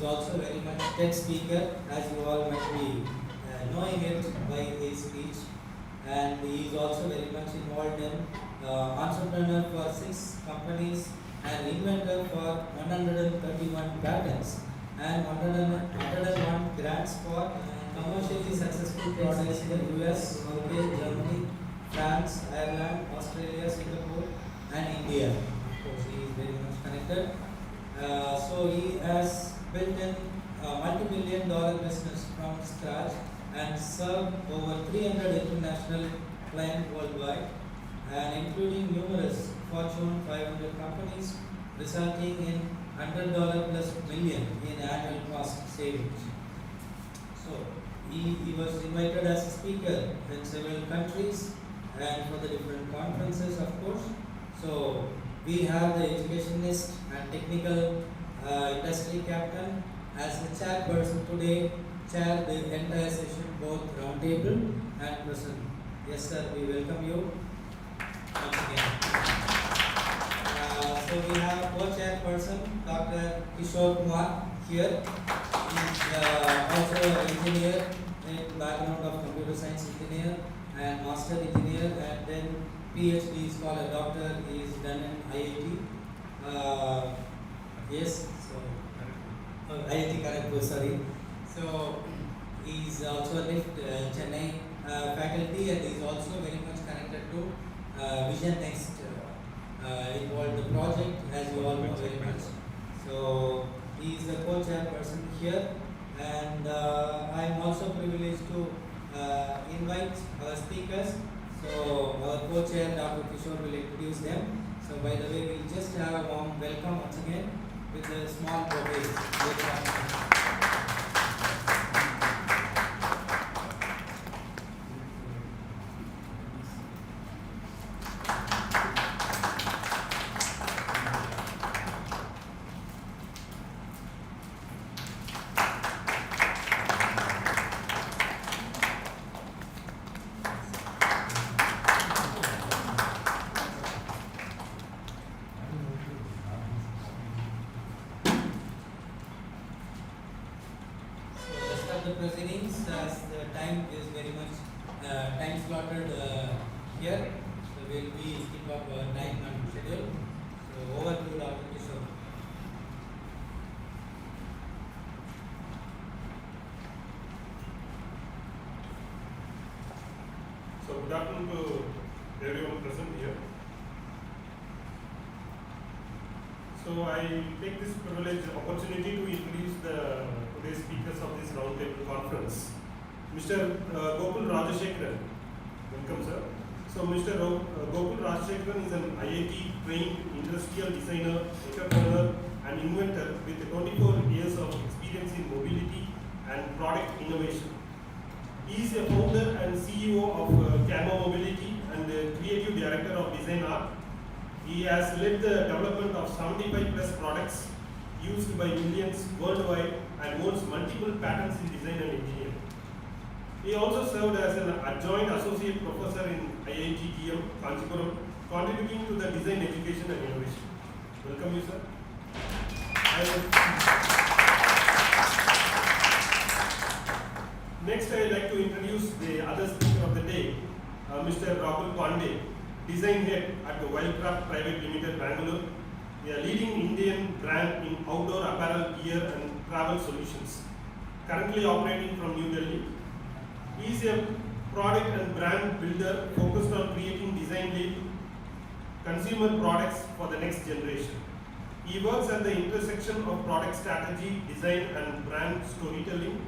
is also very much TED speaker, as you all might be knowing it by his speech. And he is also very much involved in entrepreneur for 6 companies and inventor for 131 patents and 101 grants for commercially successful products in the US, UK, Germany, France, Ireland, Australia, Singapore, and India. Of course, he is very much connected. So he has built a multi-million-dollar business from scratch and served over 300 international clients worldwide, and including numerous Fortune 500 companies, resulting in $100 plus million in annual cost savings. So he was invited as a speaker in several countries and for the different conferences, of course. So we have the educationist and technical industry captain as the chairperson today, chair the entire session, both roundtable and present. Yes, sir, we welcome you once again. So we have co-chairperson Dr. Kishore Kumar here. He is also an engineer in background of computer science engineer and master engineer, and then PhD scholar doctor. He is done in IIT. Yes, so IIT Kharagpur, sorry. So he is also a NIFTCH Chennai faculty, and he is also very much connected to Vision Next involved the project, as you all know very much. So he is the co-chairperson here, and I am also privileged to invite our speakers. So our co-chair Dr. Kishore will introduce them. So by the way, we'll just have a warm welcome once again with a small bouquet. The proceedings, as the time is very much time slotted here, so we will be keep up time and schedule. So over to Dr. Kishore. So good afternoon to everyone present here. So I take this privilege opportunity to introduce the today's speakers of this roundtable conference. Mr. Gokul Rajashekharan, welcome sir. So Mr. Gokul Rajashekharan is an IIT trained industrial designer, entrepreneur and inventor with 24 years of experience in mobility and product innovation. He is a founder and CEO of Camo Mobility and the creative director of Design Art. He has led the development of 75 plus products used by millions worldwide and owns multiple patents in design and engineering. He also served as an adjoint associate professor in IIT Kanchipuram, contributing to the design education and innovation. Welcome you, sir. Next, I would like to introduce the other speaker of the day, Mr. Rahul Pandey, design head at the Wildcraft Private Limited, Bangalore, a leading Indian brand in outdoor apparel, gear and travel solutions, currently operating from New Delhi. He is a product and brand builder focused on creating design-led consumer products for the next generation. He works at the intersection of product strategy, design and brand storytelling,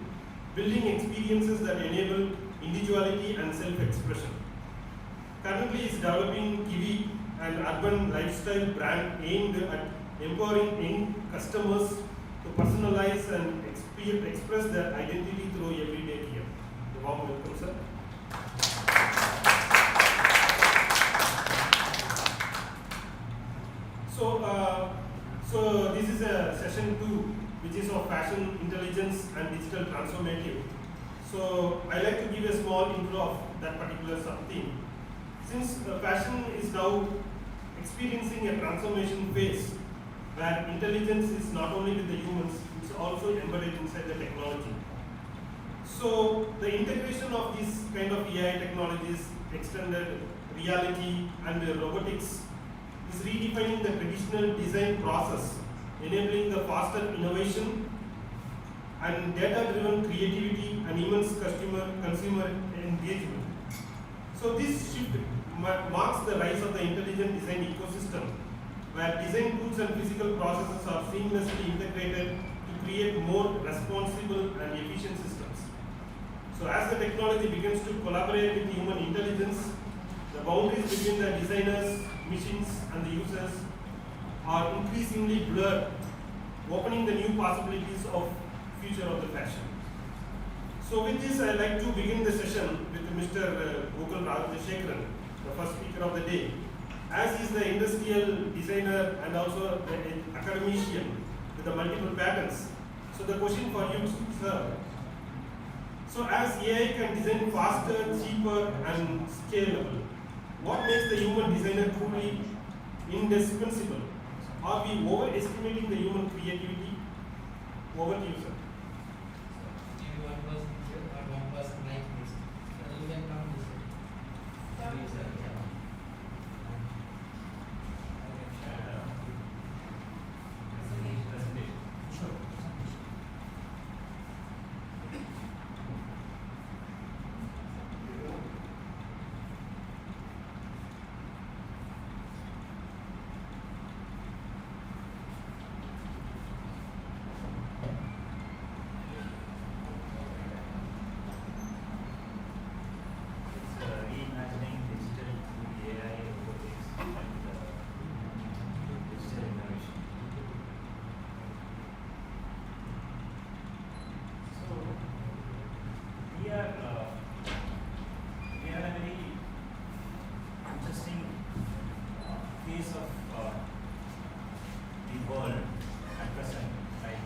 building experiences that enable individuality and self-expression. Currently, he is developing Kiwi, an urban lifestyle brand aimed at empowering young customers to personalize and express their identity through everyday gear. A warm welcome, sir. So this is a session 2, which is of fashion intelligence and digital transformative. So I like to give a small intro of that particular sub-theme. Since fashion is now experiencing a transformation phase where intelligence is not only with the humans, it's also inside the technology. So the integration of these kind of AI technologies, extended reality and robotics is redefining the traditional design process, enabling the faster innovation and data-driven creativity and immense consumer engagement. So this shift marks the rise of the intelligent design ecosystem, where design tools and physical processes are seamlessly integrated to create more responsible and efficient systems. So as the technology begins to collaborate with human intelligence, the boundaries between the designers, machines and the users are increasingly blurred, opening the new possibilities of future of the fashion. So with this, I'd like to begin the session with Mr. Gokul Rajashekharan, the first speaker of the day. As he is the industrial designer and also the academician with the multiple patents. So the question for you, sir. So as AI can design faster, cheaper and scalable, what makes the human designer truly indispensable? Are we overestimating the human creativity? Over to you, sir. Maybe one person here or one person like this. So you can come this way. Please, sir. Sure. Reimagining digital through AI, robotics, and digital innovation. So we are in a very interesting phase of the world at present. Like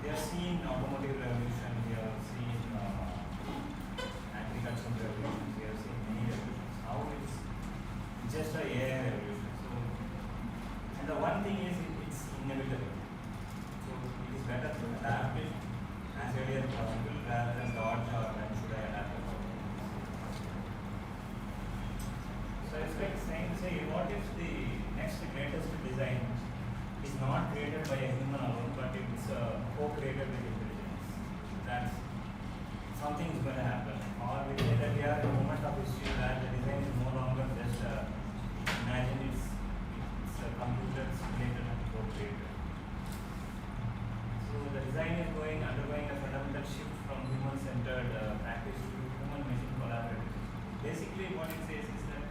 we are seeing automotive revolution, we are seeing agricultural revolution, we are seeing many revolutions. Now it's just a AI revolution. So, and the one thing is it's inevitable. So it is better to adapt it as early as possible rather than dodge or when should I adapt it. So it's like say, what if the next greatest design is not created by a human alone, but it's co-created with intelligence? That's something is going to happen. Or we say that we are in a moment of history where the design is no longer just imagine it's a computer simulated and co-created. So the design is undergoing a fundamental shift from human-centered practice to human-machine collaborative. Basically, what it says is that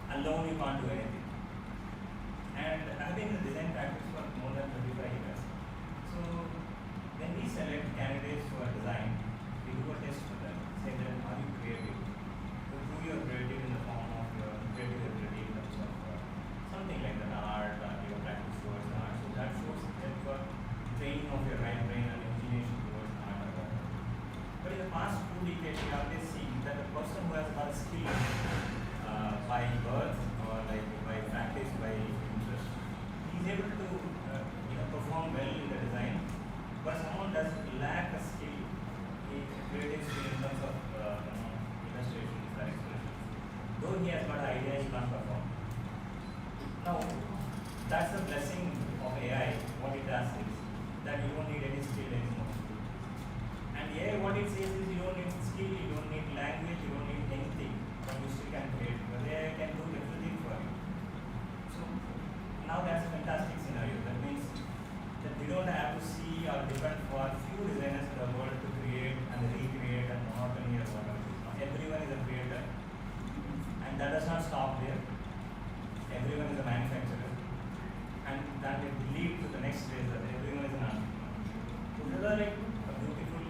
alone you can't do anything. And I've been in the design practice for more than 35 years. So when we select candidates for design, we do a test for them. Say that are you creative? So prove your creative in the form of your creative ability in terms of something like that art, your practice towards art. So that shows that you are training of your right brain and inclination towards art or whatever. But in the past 2 decades, we always see that a person who has got a skill by birth or like by practice, by interest, he is able to perform well in the design. But someone does lack a skill, creative skill in terms of illustrations or expressions. Though he has got an idea, he can't perform. Now, that's the blessing of AI. What it does is that you don't need any skill anymore. And AI, what it says is you don't need skill, you don't need language, you don't need anything, but you still can create. But AI can do everything for you. So now that's a fantastic scenario. That means that we don't have to see or depend for few designers in the world to create and recreate and monotony or whatever. Everyone is a creator, and that does not stop there. Everyone is a manufacturer, and that will lead to the next phase that everyone is an entrepreneur. So these are like a beautiful,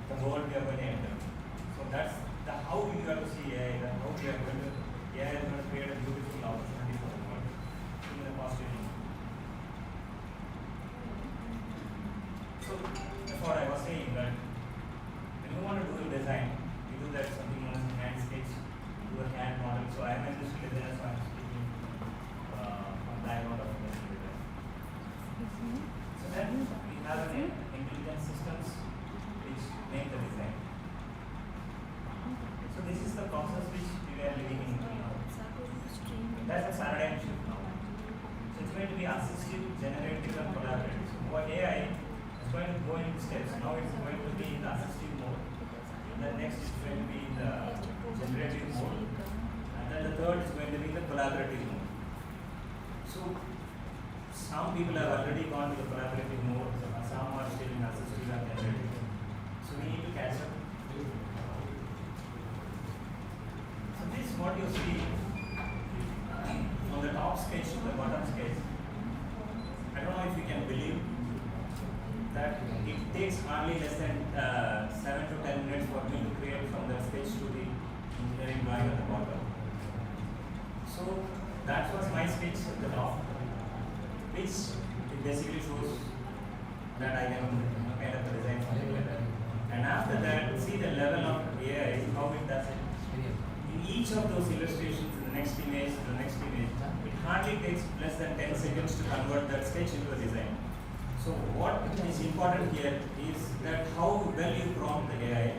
the world we are going to enter. So that's how you have to see systems which make the design. So this is the process which we are living in now. That's a paradigm shift now. So it's going to be assistive, generative and collaborative. So what AI is going to go in steps. Now it's going to be in the assistive mode. And then next it's going to be in the generative mode. And then the third is going to be in the collaborative mode. So some people have already gone to the collaborative mode, some are still in assistive and generative. So we need to catch up. So this is what you see from the top sketch to the bottom sketch. I don't know if you can believe that it takes hardly less than 7 to 10 minutes for me to create from the sketch to the engineering drawing at the bottom. So that was my sketch at the top, which it basically shows that I can kind of design something like that. And after that, see the level of AI, how it does it. In each of those illustrations, the next image, it hardly takes less than 10 seconds to convert that sketch into a design. So what is important here is that how well you prompt the AI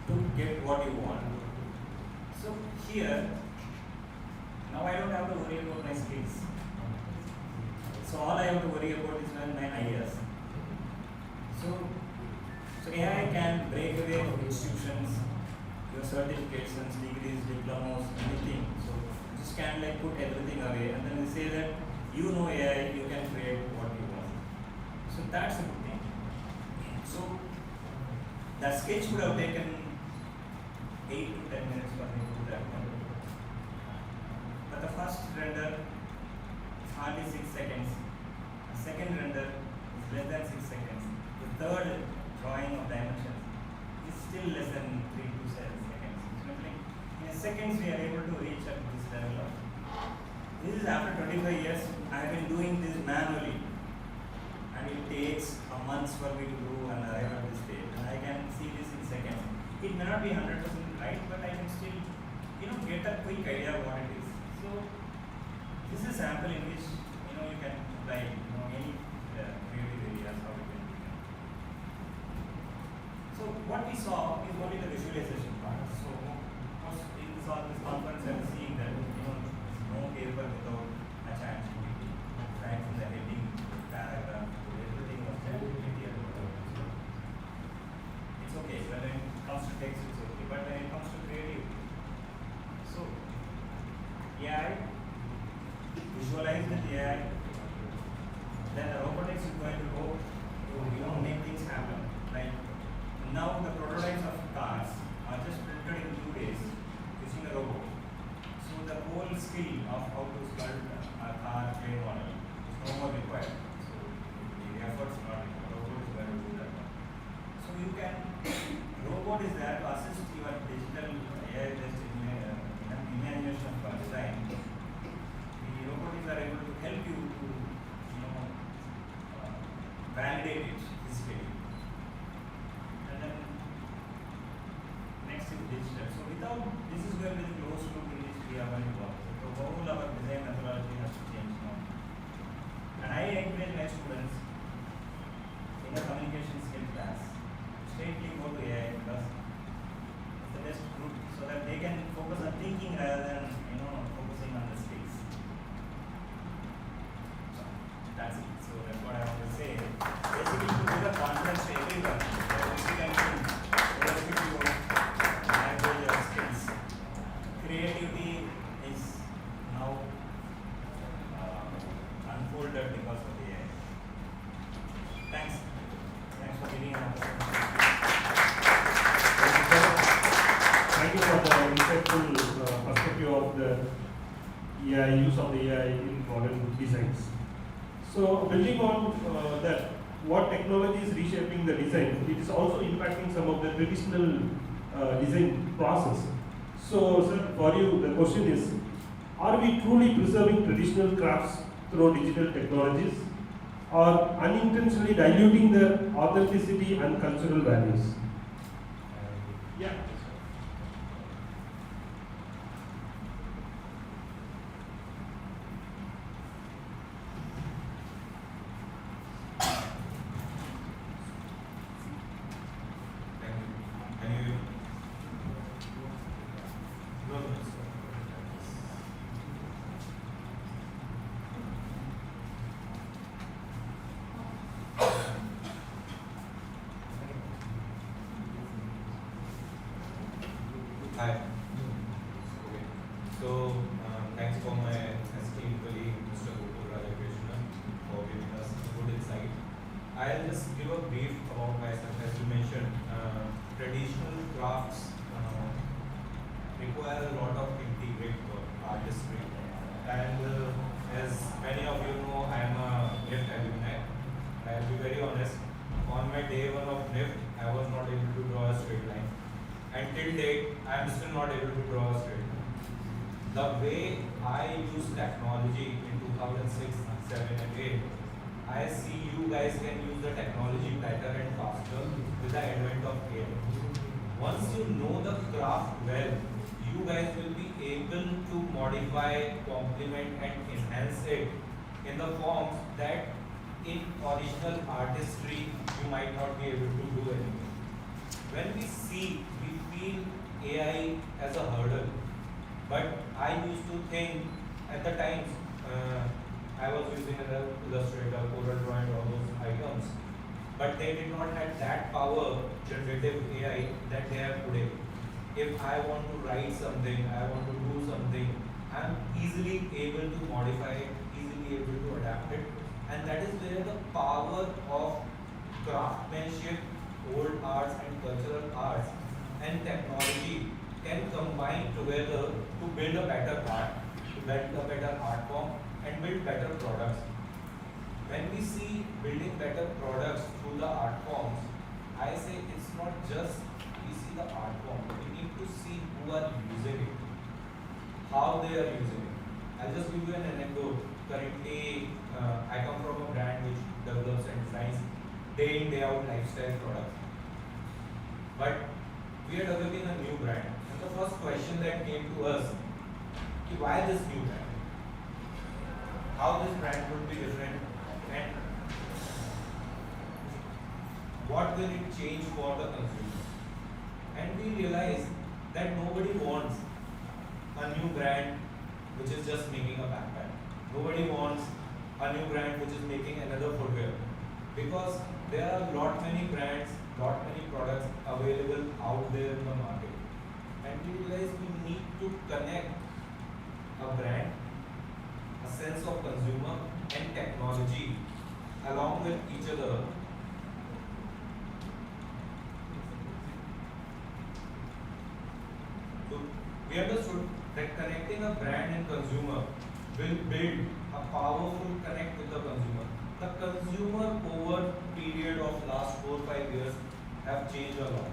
to get what you want. So here, now I don't have to worry about my skills. So all I have to worry about is my ideas. So AI can break away institutions, your certifications, degrees, diplomas, anything. So just can like put everything away and then we say that you know AI, you can create what you want. So that's a good thing. So that sketch would have taken 8 to 10 minutes for me to do that one. But the first render is hardly 6 seconds. The second render is less than 6 seconds. The third drawing of dimensions is still less than 3 to 7 seconds. In seconds we are able to reach at this level of. This is after 25 years. I have been doing this manually, and it takes a month for me to do and arrive at this stage. And I can see this in seconds. It may not be 100% right, but I can still, get a quick idea of what it is. So this is a sample in which you can apply any creative areas how it can be done. So what we saw is only the visualization part. So in this conference I was seeing that no paper without a chat GPT, right from the heading, paragraph, everything was chat GPT. It's okay when it comes to text, it's okay, but when it comes to creative, so AI, visualize with AI, then the robotics is going to go to make things happen. Like now the prototypes of cars are just printed in 2 days using a robot. So the whole skill of how to sculpt a car clay model is no more required. So the efforts not required. Robot is going to do that one. So you can, robot is there to assist your digital AI-based imagination of design. The robotics are able to help you to validate it physically. And then next is digital. So without, this is where very close to which we are going to work. So whole our design methodology has to change now. And I encourage my students in the communication skill class straightly go to AI because it's the best route so that they can focus on thinking rather than focusing on the skills. So that's it. So that's what I want to say. Basically to give a confidence to everyone that you can think irrespective of language or skills. Creativity is now unfolded because of AI. Thanks. Thanks for giving an opportunity. Thank you for the insightful perspective of the AI, use of the AI in modern designs. So building on that, what technology is reshaping the design, it is also impacting some of the traditional design process. So sir, for you the question is, are we truly preserving traditional crafts through digital technologies or unintentionally diluting their authenticity and cultural values? Yeah. I'll just give a brief about myself. As you mentioned, traditional crafts require a lot of integrate work, artistry. And as many of you know, I am a NIFT alumni. I'll be very honest, on my day one of NIFT, I was not able to draw a straight line. And till date, I am still not able to draw a straight line. The way I use technology in 2006, 7 and 8, I see you guys can use the technology better and faster with the advent of AI. Once you know the craft well, you guys will be able to modify, complement and enhance it in the forms that in original artistry you might not be able to do anything. When we feel AI as a hurdle. But I used to think at the times I was using an Illustrator, Corel Draw and all those items, but they did not have that power, generative AI, that they have today. If I want to write something, I want to do something, I'm easily able to modify it, easily able to adapt it, and that is where the power of craftsmanship, old arts and cultural arts and technology can combine together to build a better art, to build a better art form and build better products. When we see building better products through the art forms, I say it's not just we see the art form, we need to see who are using it, how they are using it. I'll just give you an anecdote. Currently, I come from a brand which develops and designs day in, day out lifestyle products. But we are developing a new brand. And the first question that came to us, why this new brand? How this brand would be different and what will it change for the consumer? And we realized that nobody wants a new brand which is just making a backpack. Nobody wants a new brand which is making another footwear. Because there are many brands, many products available out there in the market. And we realize we need to connect a brand, a sense of consumer and technology along with each other. So we understood that connecting a brand and consumer will build a powerful connect with the consumer. The consumer over period of last 4-5 years have changed a lot.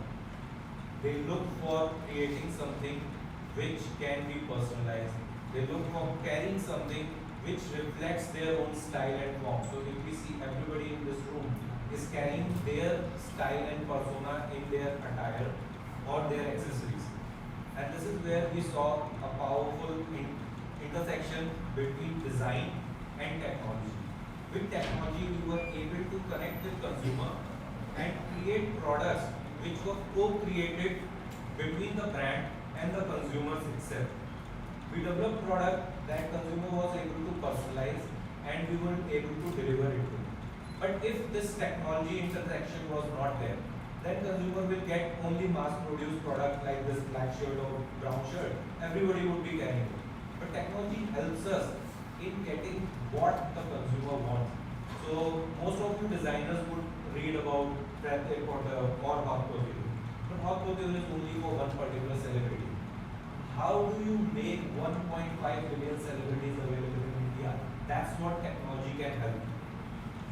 They look for creating something which can be personalized. They look for carrying something which reflects their own style and form. So if we see everybody in this room is carrying their style and persona in their attire or their accessories. And this is where we saw a powerful intersection between design and technology. With technology, we were able to connect with consumer and create products which were co-created between the brand and the consumers itself. We developed product that consumer was able to personalize and we were able to deliver it to. But if this technology intersection was not there, then consumer will get only mass-produced product like this black shirt or brown shirt. Everybody would be carrying it. But technology helps us in getting what the consumer wants. So most of you designers would read about Brad Pitt or hot couture. But hot couture is only for one particular celebrity. How do you make 1.5 billion celebrities available in India? That's what technology can help.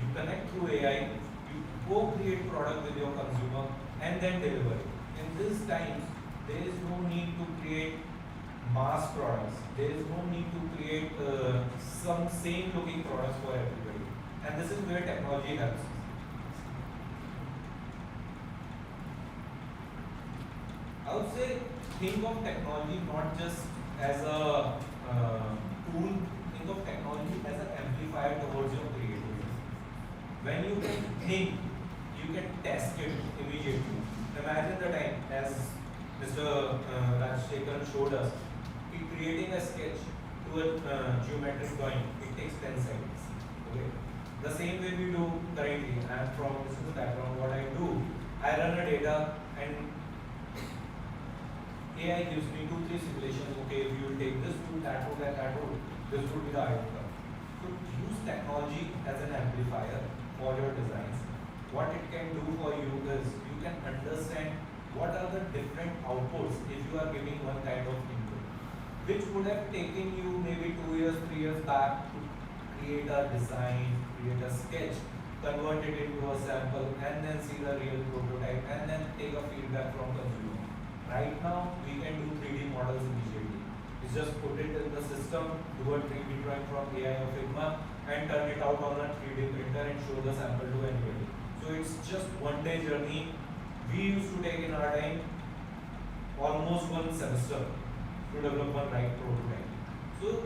You connect through AI, you co-create product with your consumer and then deliver it. In these times, there is no need to create mass products. There is no need to create some same looking products for everybody. And this is where technology helps. I would say think of technology not just as a tool, think of technology as an amplifier towards your creativity. When you can think, you can test it immediately. Imagine the time as Mr. Rajshekharan showed us, creating a sketch to a geometric drawing, it takes 10 seconds. Okay? The same way we do currently. I am from business background. What I do, I run a data and AI gives me 2-3 simulations. Okay, if you will take this route, that route, and that route, this would be the outcome. So use technology as an amplifier for your designs. what it can do for you is you can understand what are the different outputs if you are giving one kind of input, which would have taken you maybe 2 years, 3 years back to create a design, create a sketch, convert it into a sample, and then see the real prototype, and then take a feedback from consumer. Right now, we can do 3D models immediately. You just put it in the system, do a 3D drawing from AI or Figma, and turn it out on a 3D printer and show the sample to anybody. So it's just 1 day journey. We used to take in our time almost 1 semester to develop one right prototype. So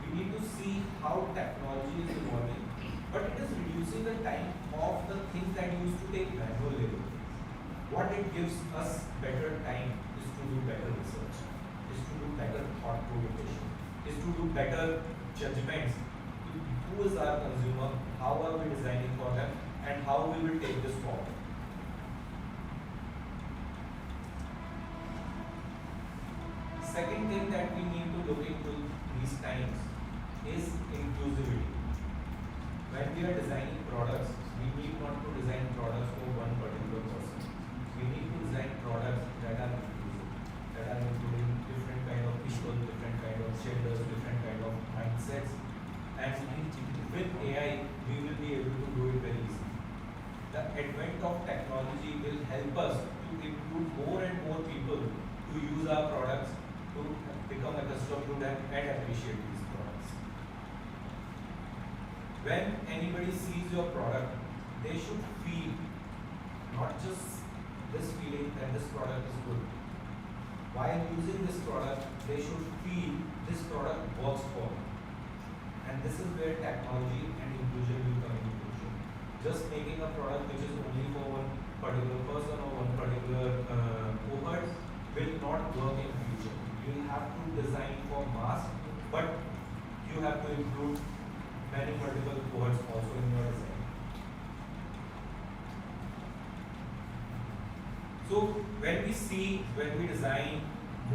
we need to see how technology is evolving, but it is reducing the time of the things that used to take manual labor. What it gives us better time is to do better research, is to do better thought provocation, is to do better judgments. Who is our consumer? How are we designing for them? And how we will take this forward. Second thing that we need to look into these times is inclusivity. When we are designing products, we need not to design products for one particular person. We need to design products that are inclusive, that are including different kind of people, different kind of genders, different kind of mindsets. And with AI, we will be able to do it very easily. The advent of technology will help us to include more and more people to use our products, to become accustomed to them and appreciate these products. When anybody sees your product, they should feel not just this feeling that this product is good. While using this product, they should feel this product works for them. And this is where technology and inclusion will come into picture. Just making a product which is only for one particular person or one particular cohort will not work in future. You will have to design for mass, but you have to include many multiple cohorts also in your design. So when we design,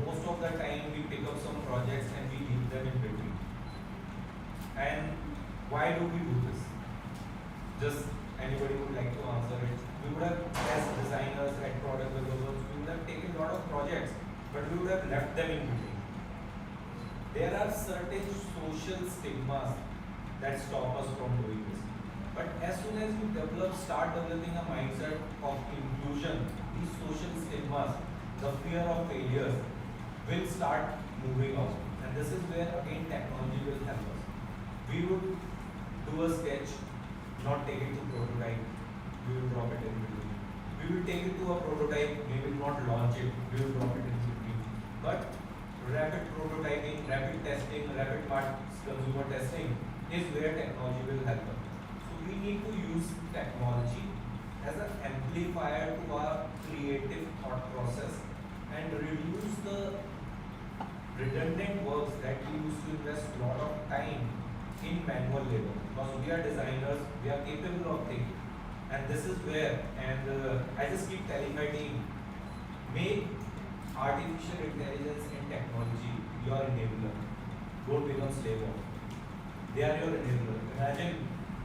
most of the time we pick up some projects and we leave them in between. And why do we do this? Just anybody would like to answer it. We would have, as designers and product developers, we would have taken a lot of projects, but we would have left them in between. There are certain social stigmas that stop us from doing this. But as soon as you start developing a mindset of inclusion, these social stigmas, the fear of failures will start moving out. And this is where again technology will help us. We would do a sketch, not take it to prototype, we will drop it in between. We will take it to a prototype, we will not launch it, we will drop it in between. But rapid prototyping, rapid testing, rapid consumer testing is where technology will help us. So we need to use technology as an amplifier to our creative thought process and reduce the redundant works that we used to invest a lot of time in manual labor, because we are designers, we are capable of thinking, and this is where, and I just keep telling my team, make artificial intelligence and technology your enabler. Don't become slave of it. They are your enabler. Imagine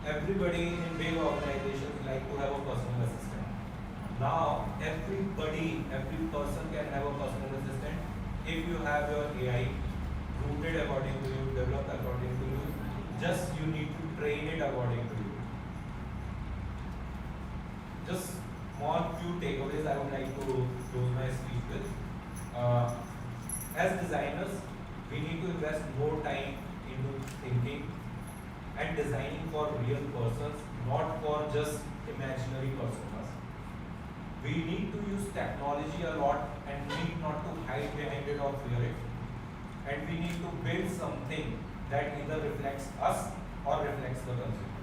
everybody in big organizations like to have a personal assistant. Now every person can have a personal assistant if you have your AI rooted according to you, developed according to you. Just you need to train it according to you. Just small few takeaways I would like to close my speech with. As designers, we need to invest more time into thinking and designing for real persons, not for just imaginary personas. We need to use technology a lot and need not to hide behind it or fear it. And we need to build something that either reflects us or reflects the consumer.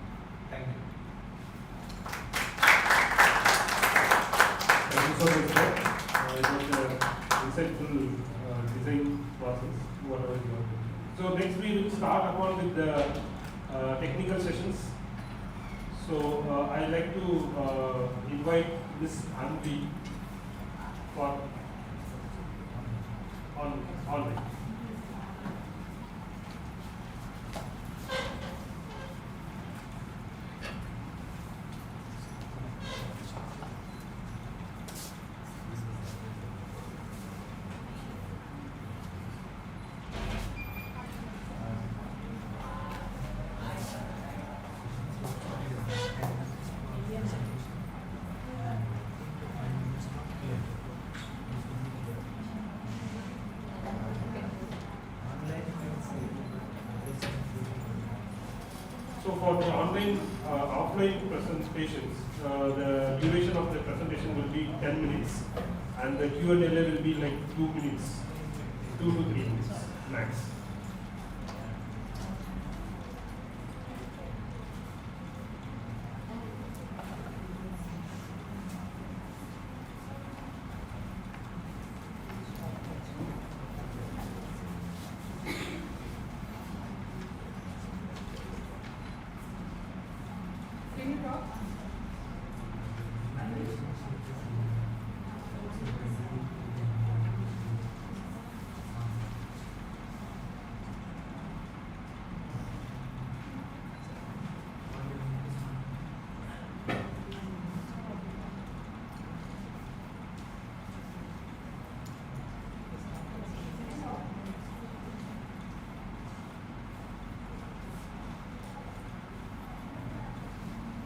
Thank you. Thank you so much, sir. It was an insightful design process, whatever you want to do. So next we will start upon with the technical sessions. So I'd like to invite Ms. Anvi for online. for the online offline presentations, the duration of the presentation will be 10 minutes and the Q&A will be like 2 minutes, 2 to 3 minutes max. Can you talk?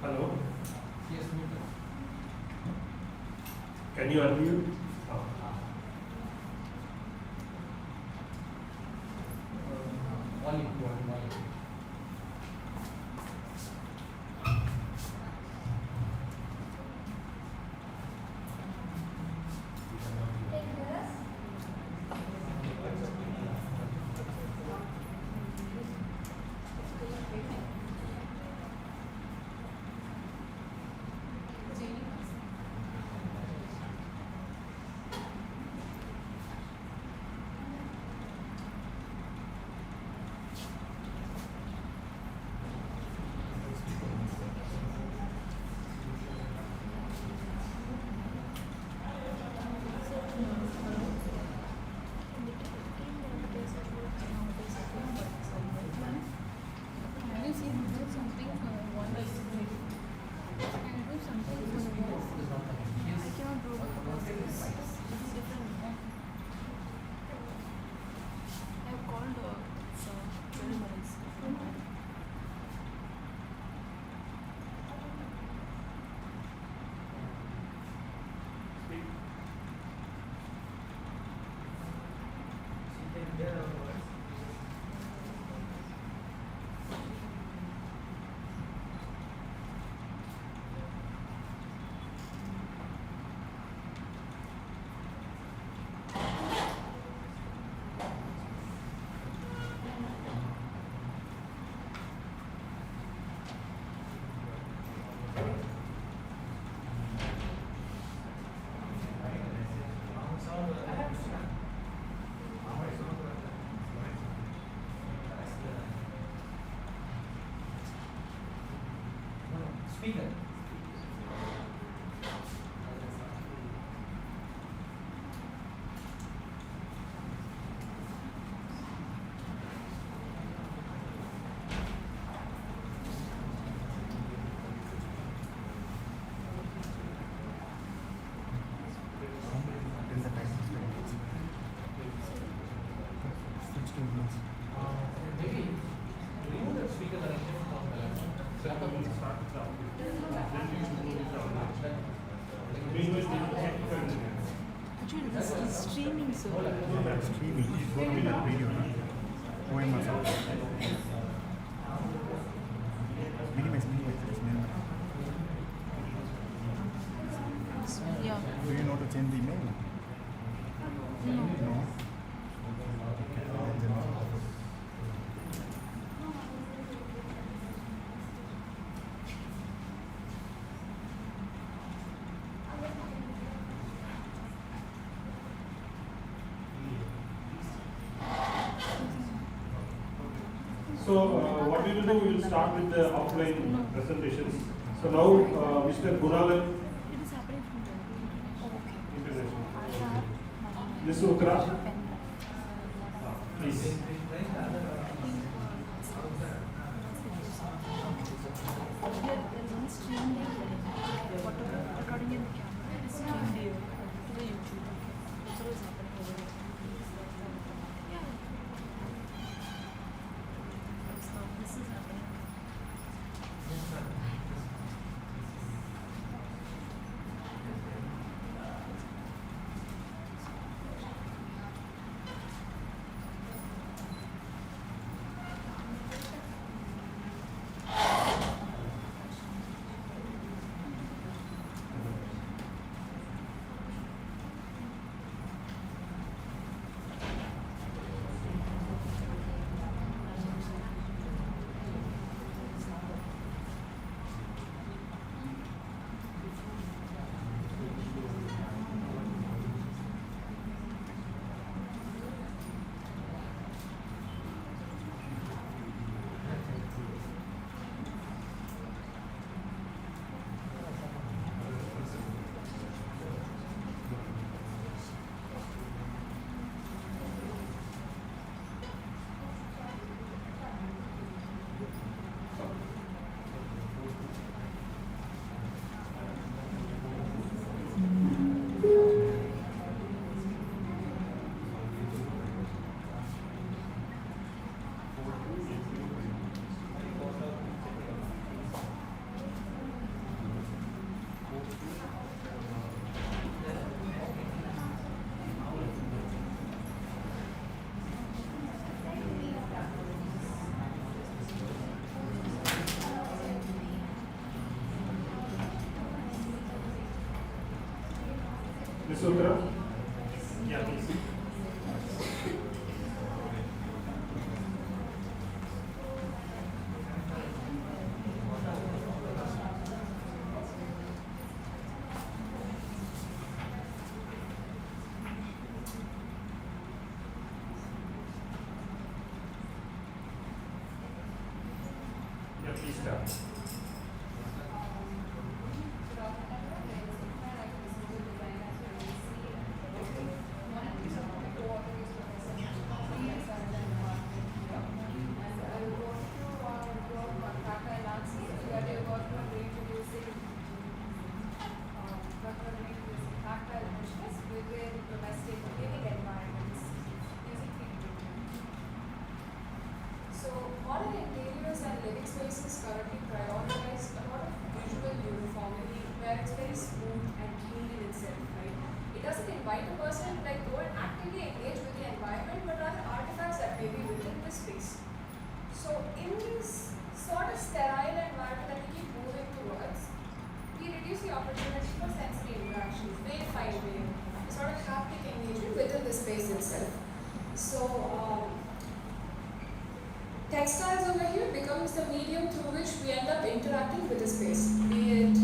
Hello? Yes, Can you unmute? Oh. volume. Can you see do something one by something? Can you do something for the voice? I cannot do because this is different. I have called 12 minutes. Speaker. Maybe remove the speaker connection from the laptop. Actually, this is streaming, so. Streaming, it's going to be that video. OMS. Minimize, just minimize. Yeah. Do you know to change the email? No. No. So what we will do, we will start with the offline presentations. So now Mr. Gunalan, It is happening from the. Oh, okay. International. I have Ms. Ukra, pen. please. Here, there is one stream there. Whatever recording in the camera, it is streamed here to the YouTube. That's what is happening over there. Yeah. So this is happening. Sutra? Yeah, please. Yeah, please start. So, modern interiors and living spaces currently prioritize a lot of visual uniformity, where it's very smooth and clean in itself, right? It doesn't invite a person to like go and actively engage with the environment, but rather artifacts that may be within the space. So, in this sort of sterile environment that we keep moving towards, we reduce the opportunity for sensory interactions, very fine way, sort of haptic engagement within the space itself. So, textiles over here becomes the medium through which we end up interacting with the space, be it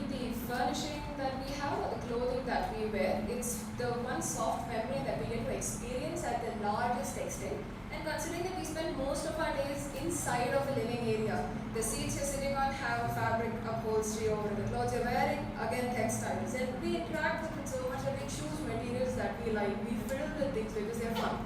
the furnishing that we have or the clothing that we wear. It's the one soft memory that we get to experience at the largest extent. And considering that we spend most of our days inside of a living area, the seats you're sitting on have fabric upholstery over the clothes you're wearing, again textiles, and we interact with it so much that we choose materials that we like. We fiddle with things because they're fun.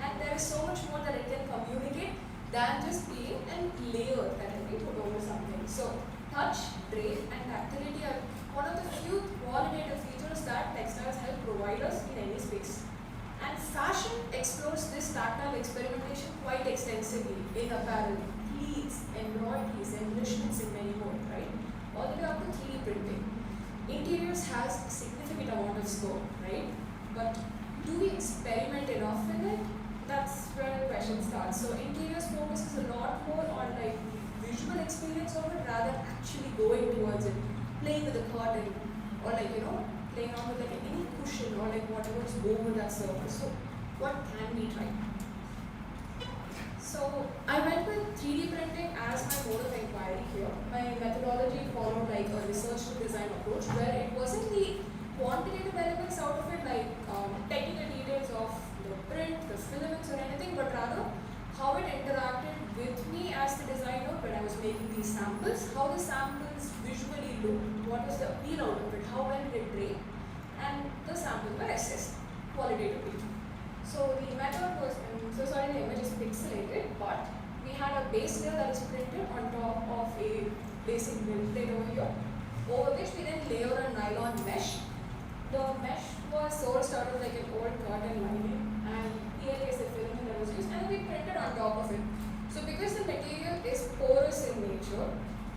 And there is so much more that it can communicate than just being a layer that can be put over something. So touch, drape, and tactility are one of the few qualitative features that textiles help provide us in any space. And fashion explores this tactile experimentation quite extensively in apparel, pleats, embroideries, embellishments, and many more, right? All the way up to 3D printing. Interiors has a significant amount of scope, right? But do we experiment enough with it? That's where the question starts. So interiors focuses a lot more on like visual experience of it rather than actually going towards it, playing with the curtain, or like playing around with like any cushion or like whatever is over that surface. So what can we try? So I went with 3D printing as my mode of inquiry here. My methodology followed like a research to design approach where it wasn't the quantitative elements out of it like technical details of the print, the filaments or anything, but rather how it interacted with me as the designer when I was making these samples, how the samples visually looked, what was the appeal out of it, how well did it drape, and the samples were assessed qualitatively. So the method was, so sorry the image is pixelated, but we had a base layer that is printed on top of a basic build plate over here, over which we then layer a nylon mesh. The mesh was sourced out of like an old cotton lining, and PLA is the filament that was used, and we printed on top of it. So because the material is porous in nature,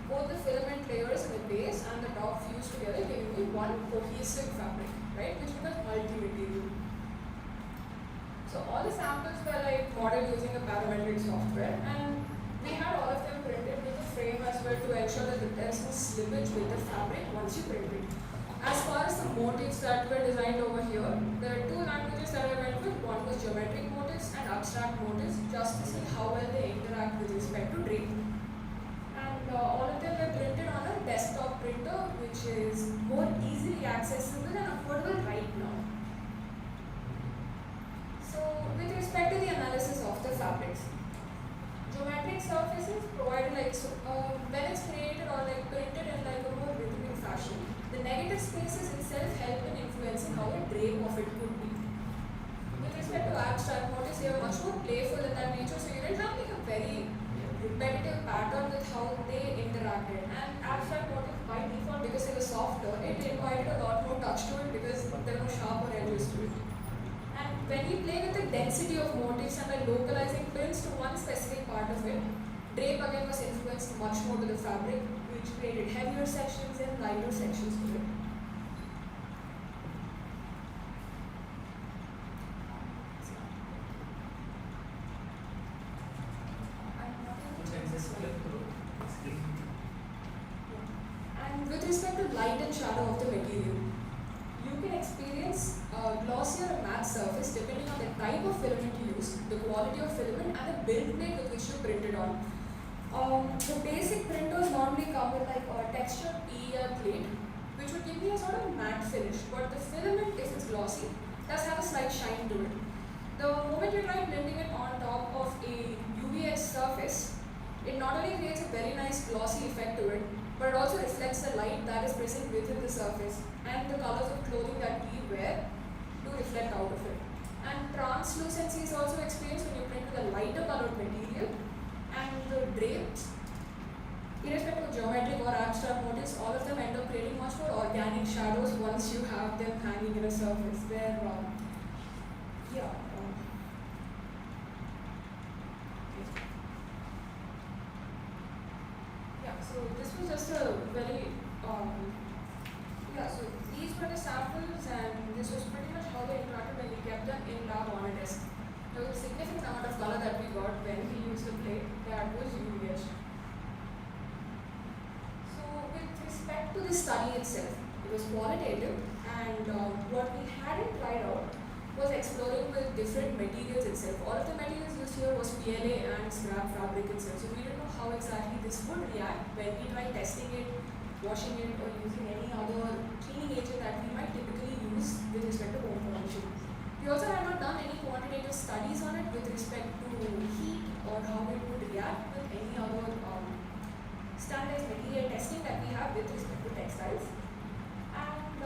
both the filament layers in the base and the top fuse together, giving me one cohesive fabric, right, which becomes multi-material. So all the samples were like modeled using a parametric software, and we had all of them printed with a frame as well to ensure that there is no slippage with the fabric once you print it. As far as the motifs that were designed over here, there are two languages that I went with. One was geometric motifs and abstract motifs, just to see how well they interact with respect to drape. And all of them were printed on a desktop printer, which is more easily accessible and affordable right now. So, with respect to the analysis of the fabrics, geometric surfaces provided like when it's created or like printed in like a more rhythmic fashion, the negative spaces itself help in influencing how a drape of it could be. With respect to abstract motifs, they are much more playful in that nature, so you didn't have like a very repetitive pattern with how they interacted. And abstract motifs by default, because they were softer, it invited a lot more touch to it because there were no sharper edges to it. And when we play with the density of motifs and by localizing prints to one specific part of it, drape again was influenced much more to the fabric, which created heavier sections and lighter sections to it. I'm not able to change this one. And with respect to light and shadow of the material, you can experience a glossy or a matte surface depending on the type of filament you use, the quality of filament, and the build plate with which you print it on. The basic printers normally come with like a textured PER plate, which would give you a sort of matte finish, but the filament, if it's glossy, does have a slight shine to it. The moment you try printing it on top of a UV-edged surface, it not only creates a very nice glossy effect to it, but it also reflects the light that is present within the surface and the colors of clothing that we wear to reflect out of it. And translucency is also experienced when you print with a lighter colored material, and the drapes, irrespective of geometric or abstract motifs, all of them end up creating much more organic shadows once you have them hanging in a surface where, so this was just a very, so these were the samples, and this was pretty much how they interacted when we kept them in lab on a desk. There was a significant amount of color that we got when we used the plate that was UV etched. So with respect to the study itself, it was qualitative, and what we hadn't tried out was exploring with different materials itself. All of the materials used here was PLA and scrap fabric itself, so we didn't know how exactly this would react when we tried testing it, washing it, or using any other cleaning agent that we might typically use with respect to home furnishing. We also had not done any quantitative studies on it with respect to heat or how it would react with any other standardized material testing that we have with respect to textiles. And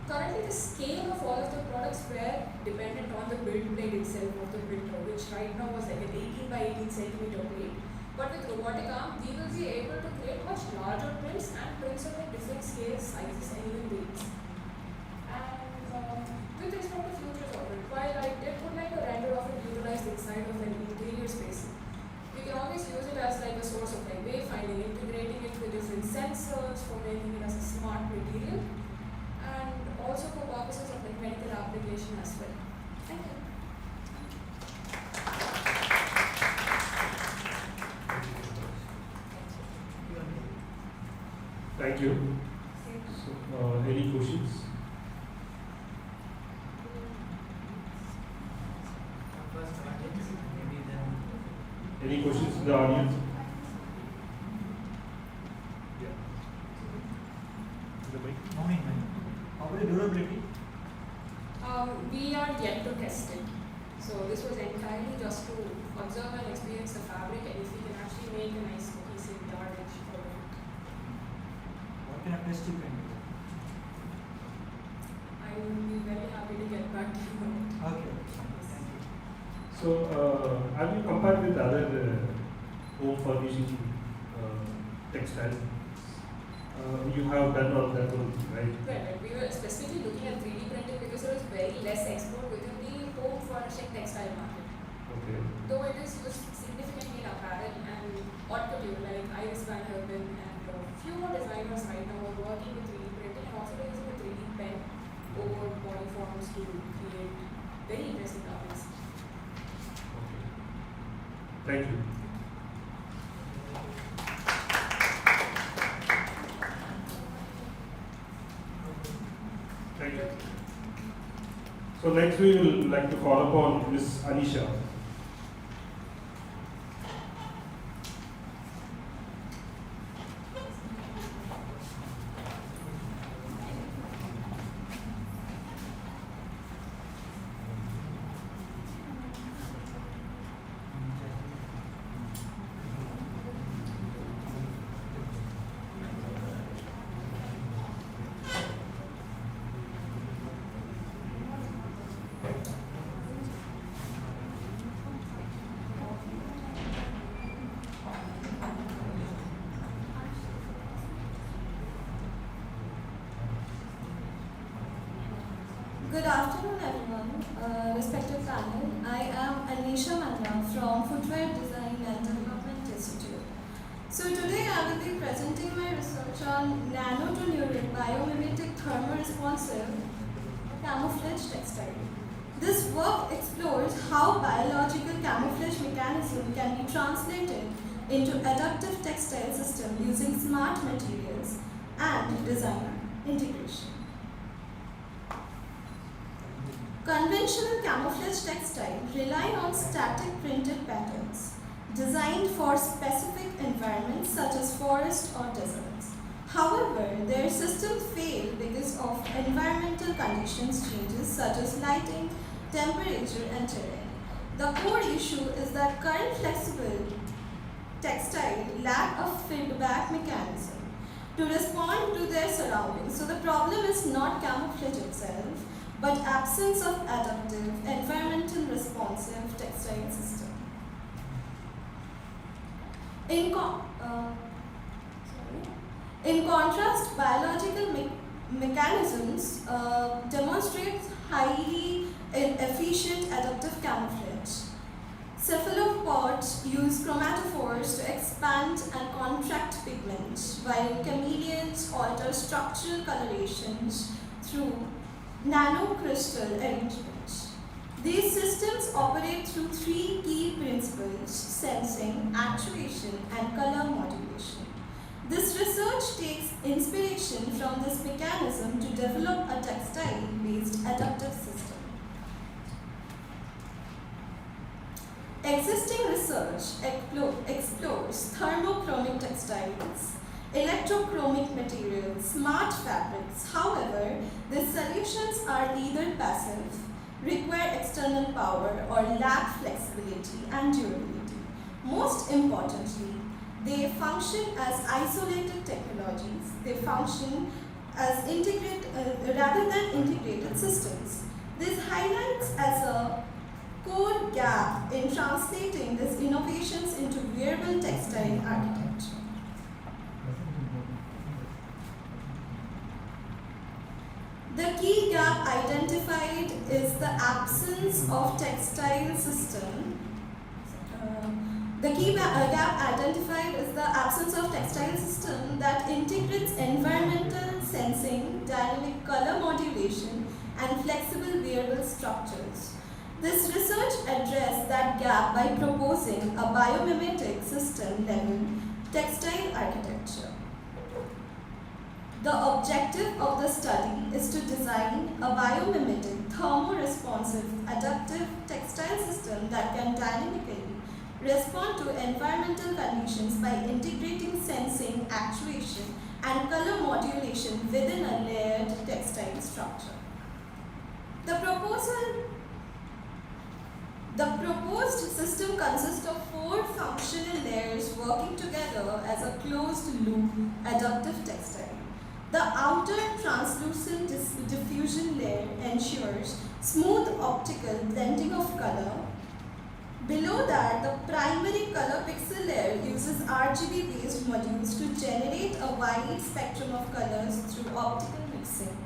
currently the scale of all of the products were dependent on the build plate itself of the printer, which right now was like an 18 by 18 centimeter plate. But with robotic arm, we will be able to create much larger prints and prints of like different scales, sizes, and even weights. And with respect to futures of it, while I did put like a render of it utilized inside of an interior space, we can always use it as like a source of like wayfinding, integrating it with different sensors for making it as a smart material, and also for purposes of like medical application as well. Thank you. Thank you. So, any questions? Any questions in the audience? Yeah. The mic. How about the durability? We are yet to test it. So this was entirely just to observe and experience the fabric, and if we can actually make a nice cohesive yardage for it. What kind of test you can do? I would be very happy to get back to you on it. Okay. Thank you. So, have you compared with other home furnishing textiles? You have done all that one, right? Right. We were specifically looking at 3D printing because there was very less export within the home furnishing textile market. Okay. Though it is used significantly in apparel and haute couture like Iris Van Herpen, and a few more designers right now are working with 3D printing and also using a 3D pen over body forms to create very interesting garments. Okay. Thank you. Thank you. So next we will like to call upon Ms. Anisha. Good afternoon, everyone. Respected panel, I am Anisha Manda from Footwear Design and Development Institute. So today I will be presenting my research on nano-to-neuric biomimetic thermoresponsive camouflage textile. This work explores how biological camouflage mechanism can be translated into adaptive textile system using smart materials and designer integration. Conventional camouflage textiles rely on static printed patterns designed for specific environments such as forests or deserts. However, their systems fail because of environmental conditions changes such as lighting, temperature, and terrain. The core issue is that current flexible textile lack a feedback mechanism to respond to their surroundings. So the problem is not camouflage itself, but absence of adaptive, environmental responsive textile system. In contrast, biological mechanisms demonstrate highly efficient adaptive camouflage. Cephalopods use chromatophores to expand and contract pigments, while chameleons alter structural colorations through nanocrystal arrangements. These systems operate through three key principles: sensing, actuation, and color modulation. This research takes inspiration from this mechanism to develop a textile-based adaptive system. Existing research explores thermochromic textiles, electrochromic materials, smart fabrics. However, these solutions are either passive, require external power, or lack flexibility and durability. Most importantly, they function as isolated technologies. They function as rather than integrated systems. This highlights as a core gap in translating these innovations into wearable textile architecture. The key gap identified is the absence of textile system. The key gap identified is the absence of textile system that integrates environmental sensing, dynamic color modulation, and flexible wearable structures. This research addressed that gap by proposing a biomimetic system-level textile architecture. The objective of the study is to design a biomimetic, thermoresponsive, adaptive textile system that can dynamically respond to environmental conditions by integrating sensing, actuation, and color modulation within a layered textile structure. The proposed system consists of 4 functional layers working together as a closed-loop adaptive textile. The outer translucent diffusion layer ensures smooth optical blending of color. Below that, the primary color pixel layer uses RGB-based modules to generate a wide spectrum of colors through optical mixing.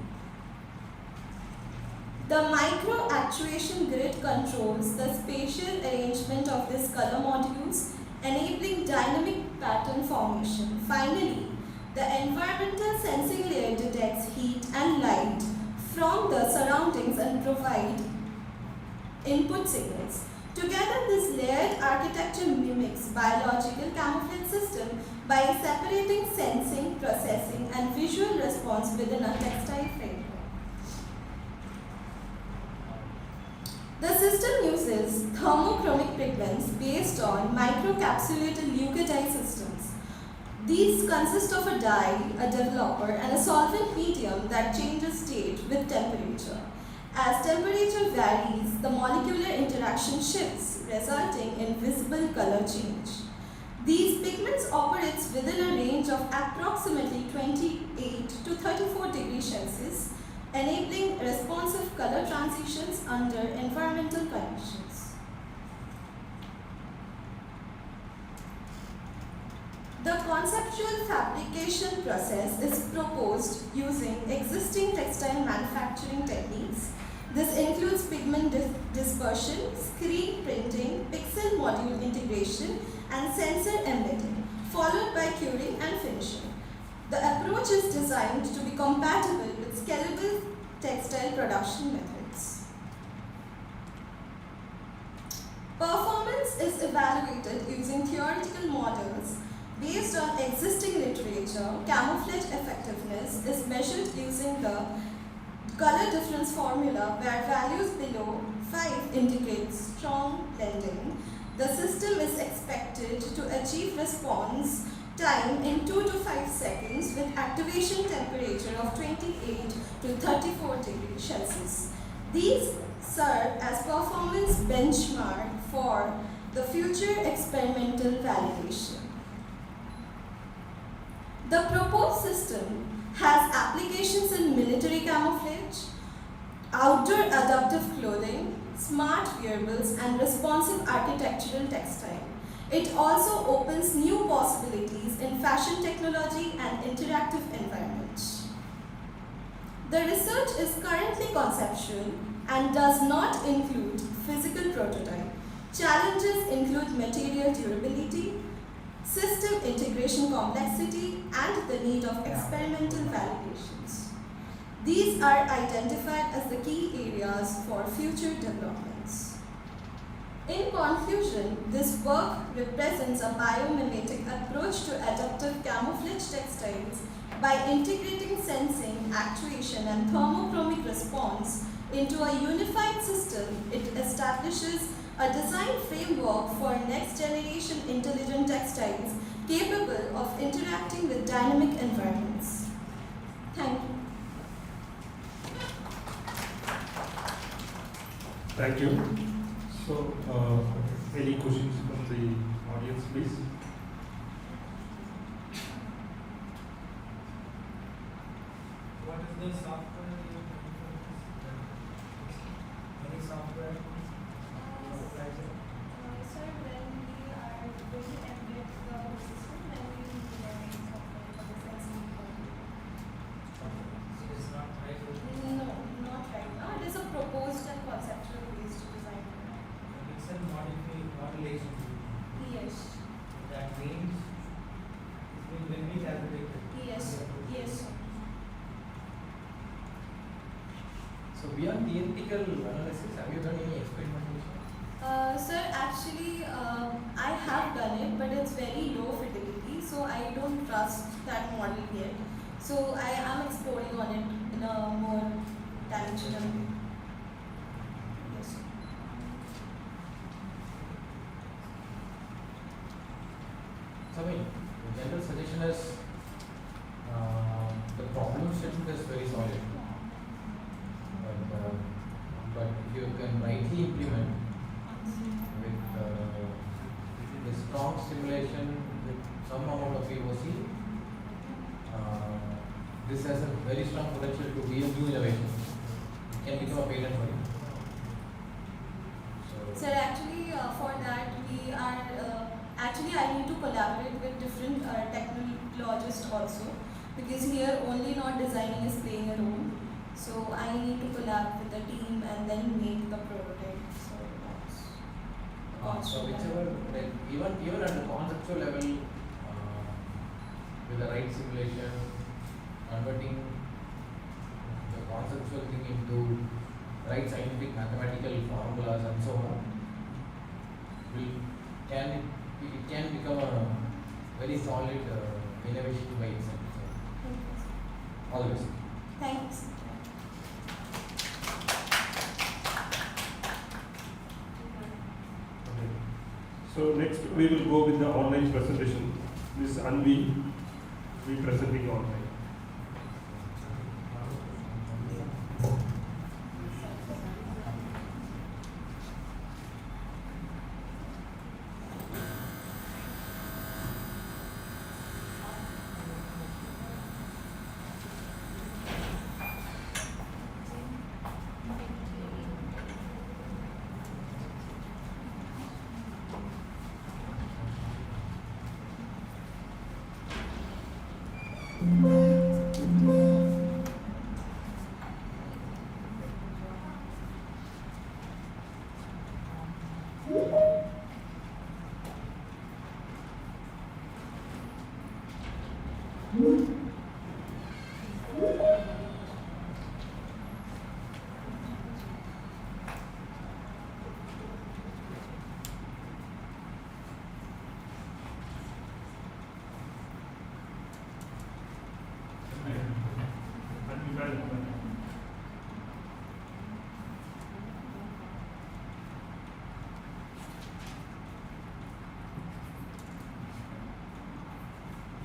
The micro actuation grid controls the spatial arrangement of these color modules, enabling dynamic pattern formation. Finally, the environmental sensing layer detects heat and light from the surroundings and provides input signals. Together, this layered architecture mimics biological camouflage system by separating sensing, processing, and visual response within a textile framework. The system uses thermochromic pigments based on microcapsulated leukodye systems. These consist of a dye, a developer, and a solvent medium that changes state with temperature. As temperature varies, the molecular interaction shifts, resulting in visible color change. These pigments operate within a range of approximately 28 to 34 degrees Celsius, enabling responsive color transitions under environmental conditions. The conceptual fabrication process is proposed using existing textile manufacturing techniques. This includes pigment dispersion, screen printing, pixel module integration, and sensor embedding, followed by curing and finishing. The approach is designed to be compatible with scalable textile production methods. Performance is evaluated using theoretical models Based on existing literature, camouflage effectiveness is measured using the color difference formula where values below 5 indicate strong blending. The system is expected to achieve response time in 2 to 5 seconds with activation temperature of 28 to 34 degrees Celsius. These serve as performance benchmark for the future experimental validation. The proposed system has applications in military camouflage, outdoor adaptive clothing, smart wearables, and responsive architectural textile. It also opens new possibilities in fashion technology and interactive environments. The research is currently conceptual and does not include physical prototype. Challenges include material durability, system integration complexity, and the need of experimental validations. These are identified as the key areas for future developments. In conclusion, this work represents a biomimetic approach to adaptive camouflage textiles by integrating sensing, actuation, and thermochromic response into a unified system. It establishes a design framework for next-generation intelligent textiles capable of interacting with dynamic environments. Thank you. Thank you. So, any questions from the audience, please? What is the software you use? Any software? Sir, when we are going to embed the system, then we use the learning software for the sensing. So it's not right. No, not right now. It is a proposed and conceptual based design. It's a modulation. Yes. That means it will be calculated. Yes. Yes. Sir. So beyond theoretical analysis, have you done any experimentation? Sir, actually, I have done it, but it's very low fidelity, so I don't trust that model yet. So I am exploring on it in a more dimensional way. Yes. Sir. So I mean, the general suggestion is the problem statement is very solid. But if you can rightly implement with the strong stimulation with some amount of POC, this has a very strong potential to be a new innovation. It can become a patent for you. So, Sir, actually, for that we are I need to collaborate with different technologists also, because here only not designing is playing a role. So I need to collab with the team and then make the prototype. So that's so whichever, like even at the conceptual level, with the right simulation, converting the conceptual thing into right scientific mathematical formulas and so on, it can become a very solid innovation by itself. So, all the best. thanks. So next we will go with the online presentation. Ms. Anvi will be presenting online.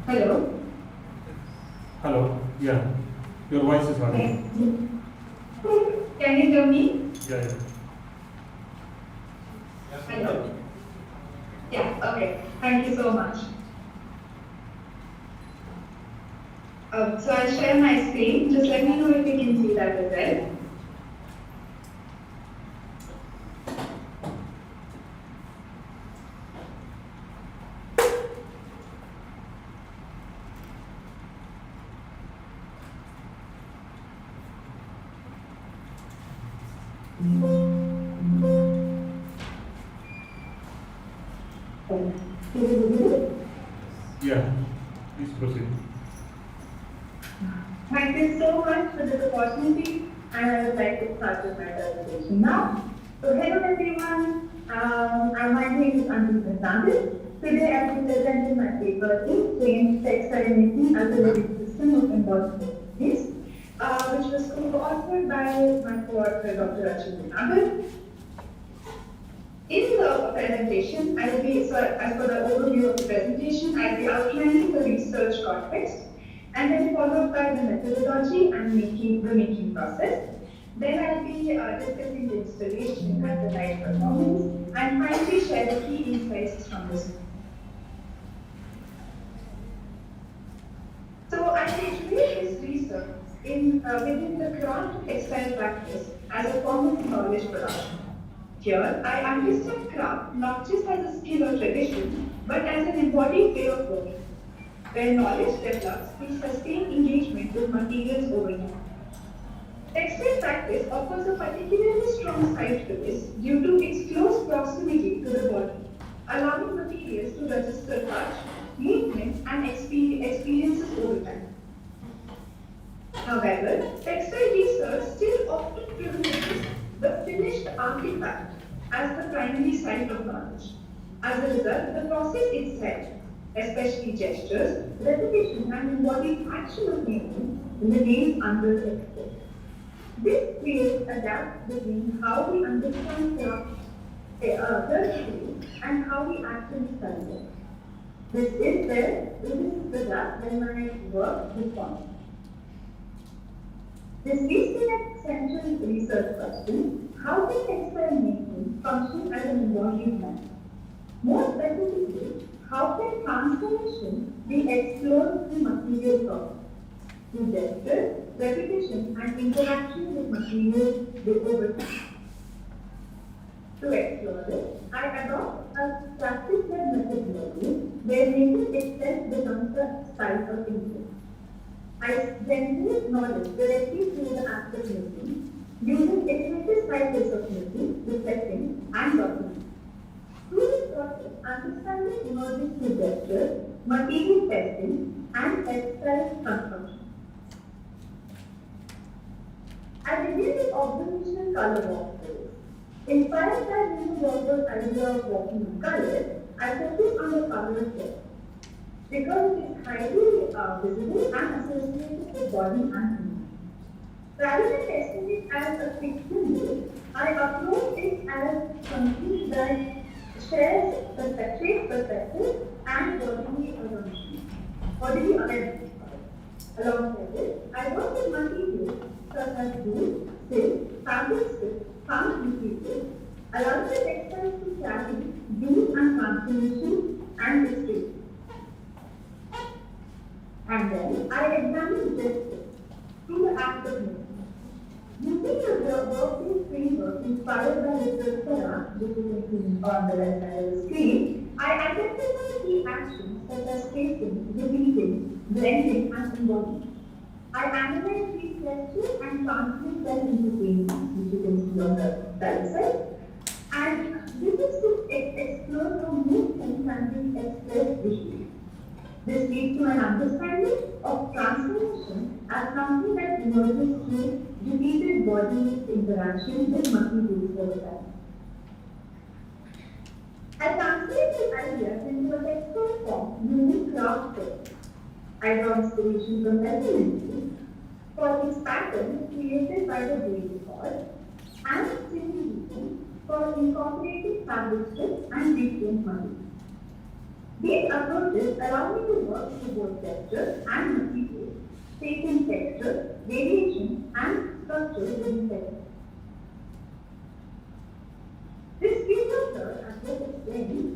Hello. Hello. Yeah. Your voice is audible. Yes. Can you hear me? Yeah. Hello. Yeah. Okay. Thank you so much. So I'll share my screen. Just let me know if you can see that as well. Yeah. Please proceed. Thank you so much for this opportunity, and I would like to start with my presentation now. So hello everyone, my name is Anjali Sandhu. Today I will be presenting my paper in Change Textile Making as a Living System of Embodied Techniques, which was co-authored by my co-author Dr. Achal. In the presentation, I will be, as for the overview of the presentation, I will be outlining the research context, and then followed by the methodology and the making process. Then I will be discussing the installation and the light performance, and finally share the key insights from this. So I will read this research within the craft textile practice as a form of knowledge production. Here, I understand craft not just as a skill or tradition, but as an embodied way of working, where knowledge develops through sustained engagement with materials over time. Textile practice offers a particularly strong side to this due to its close proximity to the body, allowing materials to register touch, movement, and experiences over time. However, textile research still often privileges the finished artifact as the primary site of knowledge. As a result, the process itself, especially gestures, repetition, and embodied action of making, remains underexplored. This creates a gap between how we understand craft virtually and how we actually study it. This is the gap when my work responds. This leads to an central research question: how can textile making function as an embodied manner? More specifically, how can transformation be explored through material process, through gestures, repetition, and interaction with materials over time? To explore this, I adopt a practice-led methodology where making itself becomes the site of interest. I generate knowledge directly through the act of making, using iterative cycles of making, reflecting, and documenting. Through this process, understanding emerges through gestures, material testing, and textile construction. I begin with observational color walkthroughs. Inspired by Nino Walker's idea of walking in color, I focus on the color of text, because it is highly visible and associated with body and movement. Rather than testing it as a fiction book, I approach it as something that shares perspective and bodily awareness. Alongside this, I work with materials such as wool, silk, fabric strips, farm materials, allowing the textiles to carry use and transformation and history. And then I examine gestures through the act of making. Using the working framework inspired by Mr. Sarah, which is included on the left side of the screen, I identify key actions such as tracing, repeating, blending, and embodying. I analyze these gestures and translate them into paintings, which you can see on the right side. And this is to explore how movement can be expressed visually. This leads to an understanding of transformation as something that emerges through repeated body interaction with materials over time. I translate these ideas into a textile form using craft text. I draw inspiration from measurement for its pattern created by the braid cord and simulation for incorporating fabric strips and reclaimed materials. These approaches allow me to work through both texture and material, taking texture, variation, and structure within texture. This figure here, as was explained,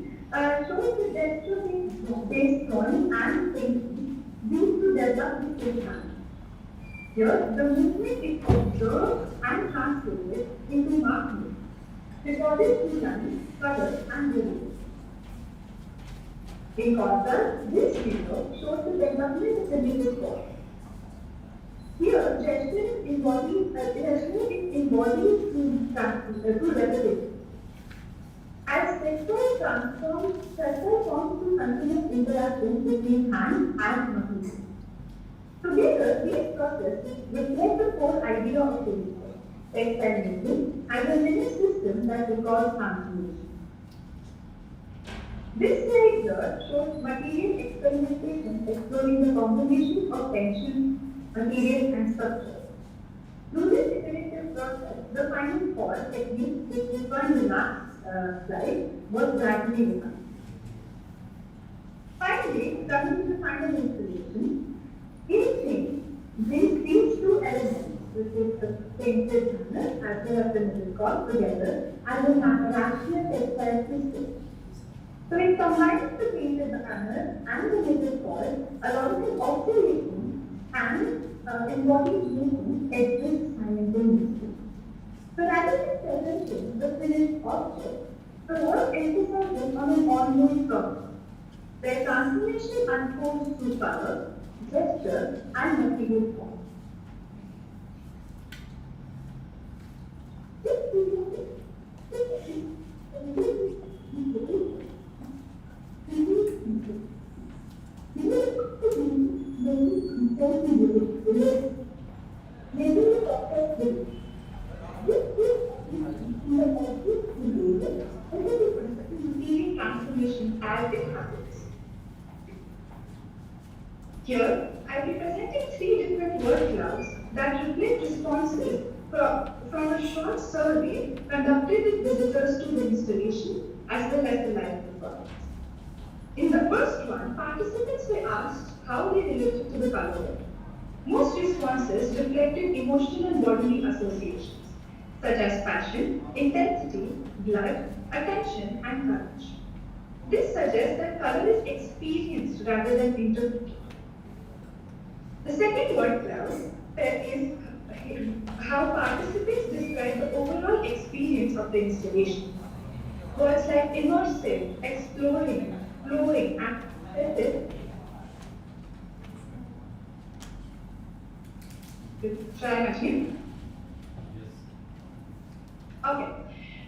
shows the texture-based drawing and painting used to develop this design. Here, the movement is observed and translated into marking, recorded design, color, and variation. In contrast, this figure shows the development of the visual form. Here, gesture is embodied through repetition. As textile transforms to continuous interaction between hand and material. Together, these processes reflect the core idea of textile making as a living system that records transformation. This slide here shows material experimentation exploring the combination of tension, material, and structure. Through this iterative process, the final form technique which we saw in the last slide was gradually defined. Finally, coming to the final installation, in chain, these two elements, which is the painted manner as well as the middle cord together as a rational textile system. So it combines the painted manner and the middle cord, allowing an oscillation and embodied movement exist simultaneously. So rather than presenting the finished object, the work emphasizes on an ongoing process, where transformation unfolds through color, gesture, and material form. Transformation as it happens. Here, I will be presenting 3 different word clouds that reflect responses from a short survey conducted with visitors to the installation as well as the live performance. In the first one, participants were asked how they related to the color. Most responses reflected emotional and bodily associations, such as passion, intensity, blood, attention, and courage. This suggests that color is experienced rather than interpreted. The second word cloud is how participants describe the overall experience of the installation. Words like immersive, exploring, flowing, and expressive. Try again. Okay.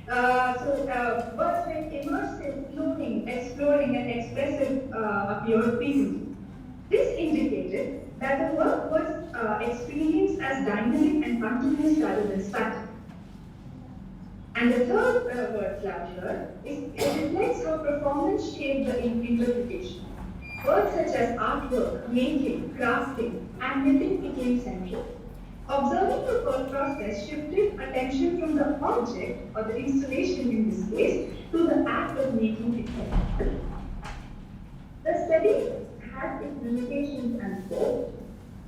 Words like immersive, flowing, exploring, and expressive appeared frequently. This indicated that the work was experienced as dynamic and continuous rather than static. And the third word cloud here it reflects how performance shaped the interpretation. Words such as artwork, making, crafting, and knitting became central. Observing the process shifted attention from the object or the installation in this case to the act of making itself. The study had its limitations and scope.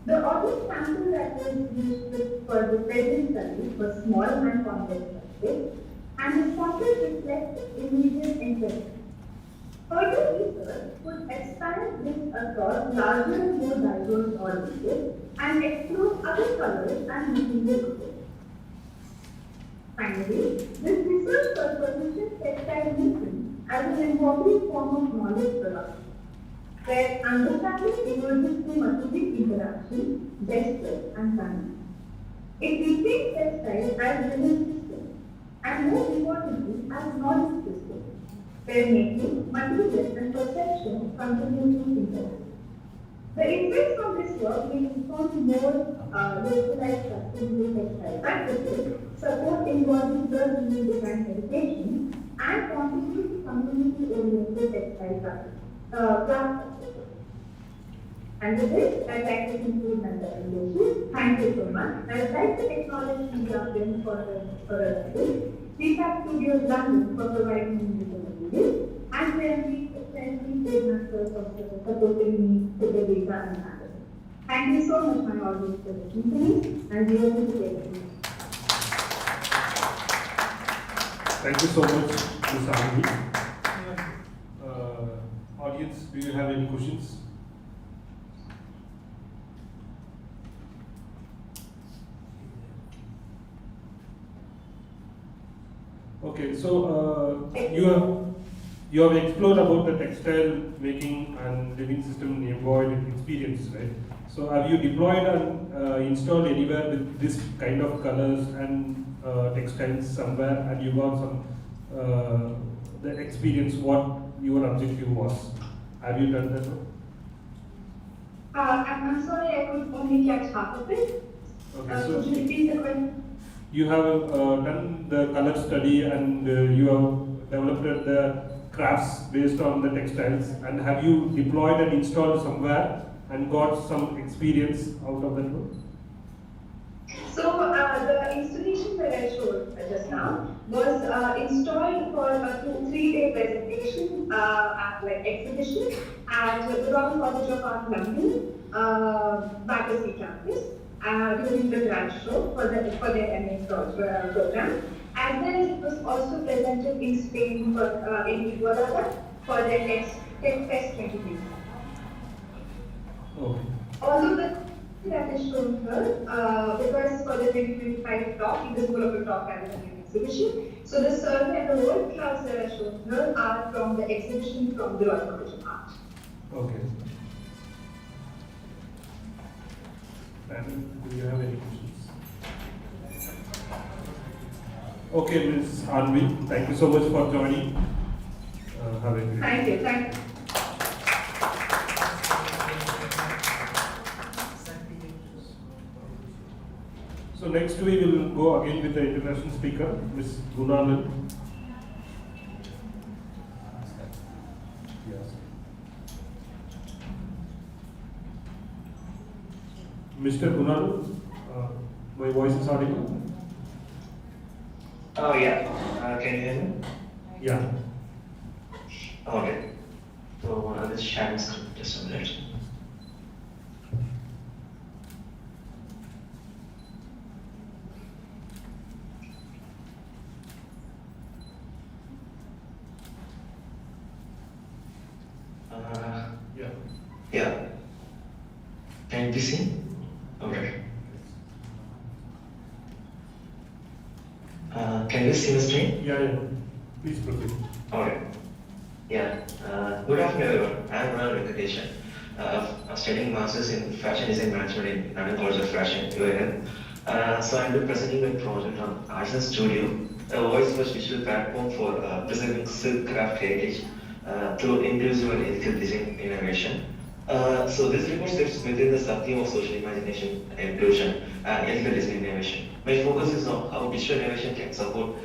The audience sample that was used for the present study was small and context-specific, and responses reflect immediate interest. Further research would expand this across larger and more diverse audiences and explore other colors and material groups. Finally, this research positions textile making as an important form of knowledge production, where understanding emerges through material interaction, gesture, and timing. It reframes textile as living system, and more importantly, as knowledge system, where making, material, and perception continue to interact. The insights from this work will inform more localized sustainable textile practices, support embodied human design education, and contribute to community-oriented textile practices. And with this, I'd like to conclude my presentation. Thank you so much. I'd like to acknowledge Media Film for a Feedback Studios London for providing me with the material, and friendly for supporting me with the data and analysis. Thank you so much, my audience, for listening to me and being able to take me. Thank you so much, Ms. Anvi. Audience, do you have any questions? Okay, so you have explored about the textile making and living system embodied experience, right? So have you deployed and installed anywhere with this kind of colors and textiles somewhere, and you got some the experience what your objective was? Have you done that? I'm sorry, I could only catch half of it. Okay, Could you repeat the question? you have done the color study and you have developed the crafts based on the textiles, and have you deployed and installed somewhere and got some experience out of that work? So the installation that I showed just now was installed for a 3-day presentation at like exhibition at the Royal College of Art London, Battersea campus, during the grad show for their MA program. As well as it was also presented in Spain for in Igualada for their Tech Fest 2020. Okay. Although the that is shown here, because for the 2025 talk in the School of the Talk and exhibition. So the survey and the world class that are shown here are from the exhibition from the Royal College of Art. Okay. And do you have any questions? Okay, Ms. Anvi, thank you so much for joining. Have a great Thank you. Thank you. So next we will go again with the international speaker, Ms. Gunalan. Yes. Mr. Gunalan, my voice is audible? Oh yeah, can you hear me? Yeah. Okay. So I'll just share my screen just a minute. Yeah. Yeah. Can you be seen? Okay. Can you see the screen? Yeah. Please proceed. Okay. Yeah. Good afternoon, everyone. I'm Ronald Venkateshan. I'm studying Masters in Fashion Design Management in Nano College of Fashion, UAL. So I'll be presenting my project on Artisan Studio, a voice-first visual platform for preserving silk craft heritage through inclusive and ethical design innovation. So this report sits within the subtheme of social imagination, inclusion, and ethical design innovation. My focus is on how digital innovation can support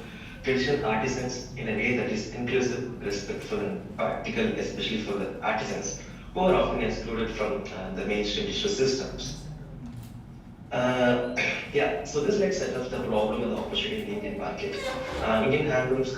traditional artisans in a way that is inclusive, respectful, and practical, especially for the artisans who are often excluded from the mainstream digital systems. So this let's set up the problem and the opportunity in the Indian market. Indian handlooms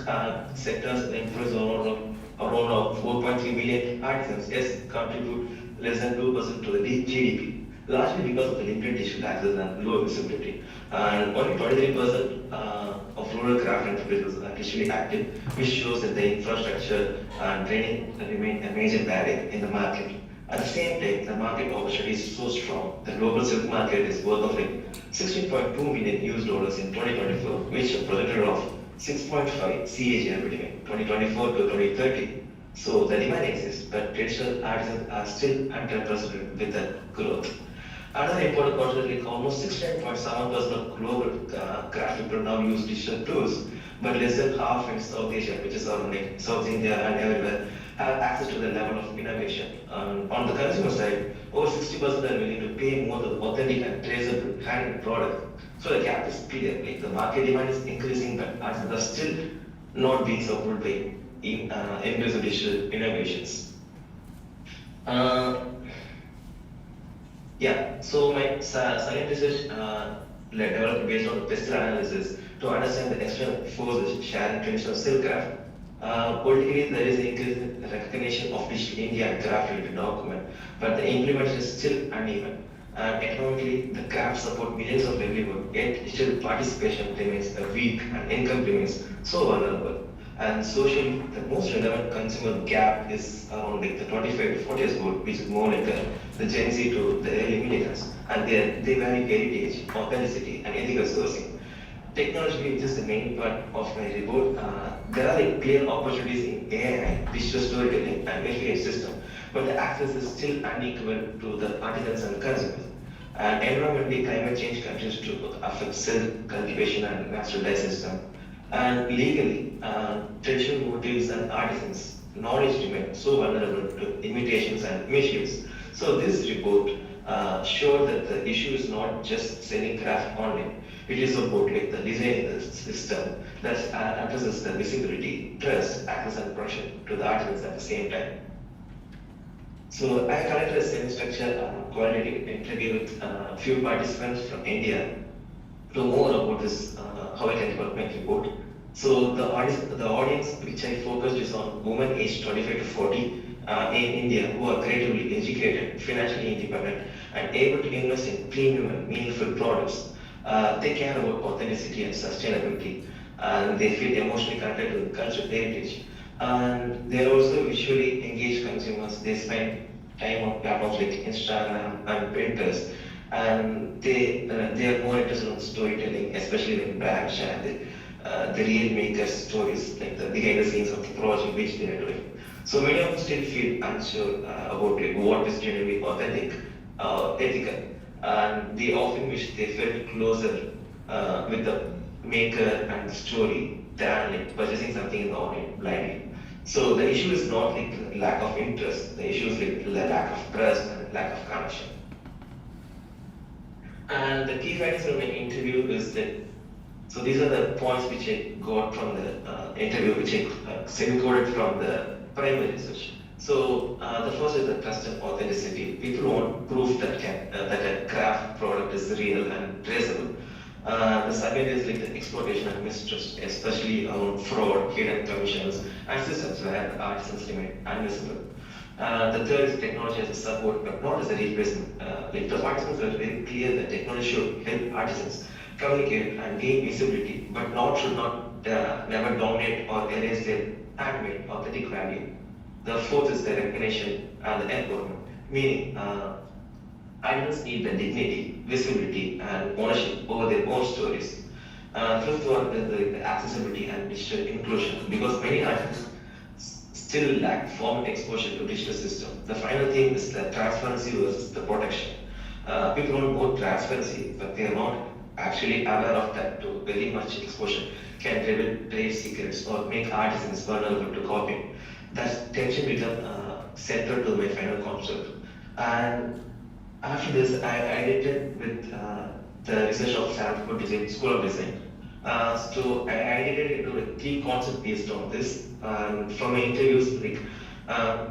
sectors employs around 4.3 million artisans, yes, contribute less than 2% to the GDP, largely because of the limited digital access and low visibility. And only 23% of rural craft enterprises are digitally active, which shows that the infrastructure and training remain a major barrier in the market. At the same time, the market opportunity is so strong. The global silk market is worth of like $16.2 million US in 2024, which is a projected of 6.5 CAGR between 2024 to 2030. So the demand exists, but traditional artisans are still underrepresented with the growth. Another important contributor, like almost 69.7% of global craft people now use digital tools, but less than half in South Asia, which is around like South India and everywhere, have access to the level of innovation. On the consumer side, over 60% are willing to pay more than authentic and traceable handmade product. So the gap is clear. Like the market demand is increasing, but artisans are still not being supported by inclusive digital innovations. So my science research developed based on the pesticide analysis to understand the external forces sharing traditional silk craft Politically, there is increasing recognition of Digital India and craft-related document, but the implementation is still uneven. And economically, the craft support millions of livelihood, yet still participation remains weak and income remains so vulnerable. And socially, the most relevant consumer gap is around like the 25 to 40 years old, which is more like the Gen Z to the early millennials, and they value heritage, authenticity, and ethical sourcing. Technology, which is the main part of my report, there are like clear opportunities in AI, digital storytelling, and affiliate system, but the access is still unequal to the artisans and consumers. And environmentally, climate change continues to affect silk cultivation and natural dye system. And legally, traditional motives and artisans' knowledge remain so vulnerable to imitations and misuse. So this report showed that the issue is not just selling craft online. It is about like the design system that addresses the visibility, trust, access, and production to the artisans at the same time. So I conducted a semi-structured qualitative interview with a few participants from India to know more about this, how I can develop my report. So the audience which I focused is on women aged 25 to 40 in India who are creatively educated, financially independent, and able to invest in premium and meaningful products. They care about authenticity and sustainability, and they feel emotionally connected to the cultural heritage. And they are also visually engaged consumers. They spend time on platforms like Instagram and Pinterest, and they are more interested in storytelling, especially when brands share the real makers' stories, like the behind the scenes of the project which they are doing. So many of them still feel unsure about like, what is genuinely authentic, ethical, and they often wish they felt closer with the maker and the story than like purchasing something in the online blindly. So the issue is not like lack of interest, the issue is like lack of trust and lack of connection. And the key findings from my interview is that, so these are the points which I got from the interview, which I semi-coded from the primary research. So the first is the trust and authenticity. People want proof that that a craft product is real and traceable. The second is like the exploitation and mistrust, especially around fraud, hidden commissions, and systems where the artisans remain invisible. The third is technology as a support, but not as a replacement. Like the participants were very clear that technology should help artisans communicate and gain visibility, but should not never dominate or erase their handmade authentic value. The fourth is the recognition and the empowerment, meaning artists need the dignity, visibility, and ownership over their own stories. Fifth one is the accessibility and digital inclusion, because many artists still lack formal exposure to digital system. The final thing is the transparency versus the protection. People want more transparency, but they are not actually aware of that. To very much exposure can reveal trade secrets or make artisans vulnerable to copying. That tension became central to my final concept. And after this, I edited with the research of Stanford Design School of Design. So I edited it into a key concept based on this. From my interviews, like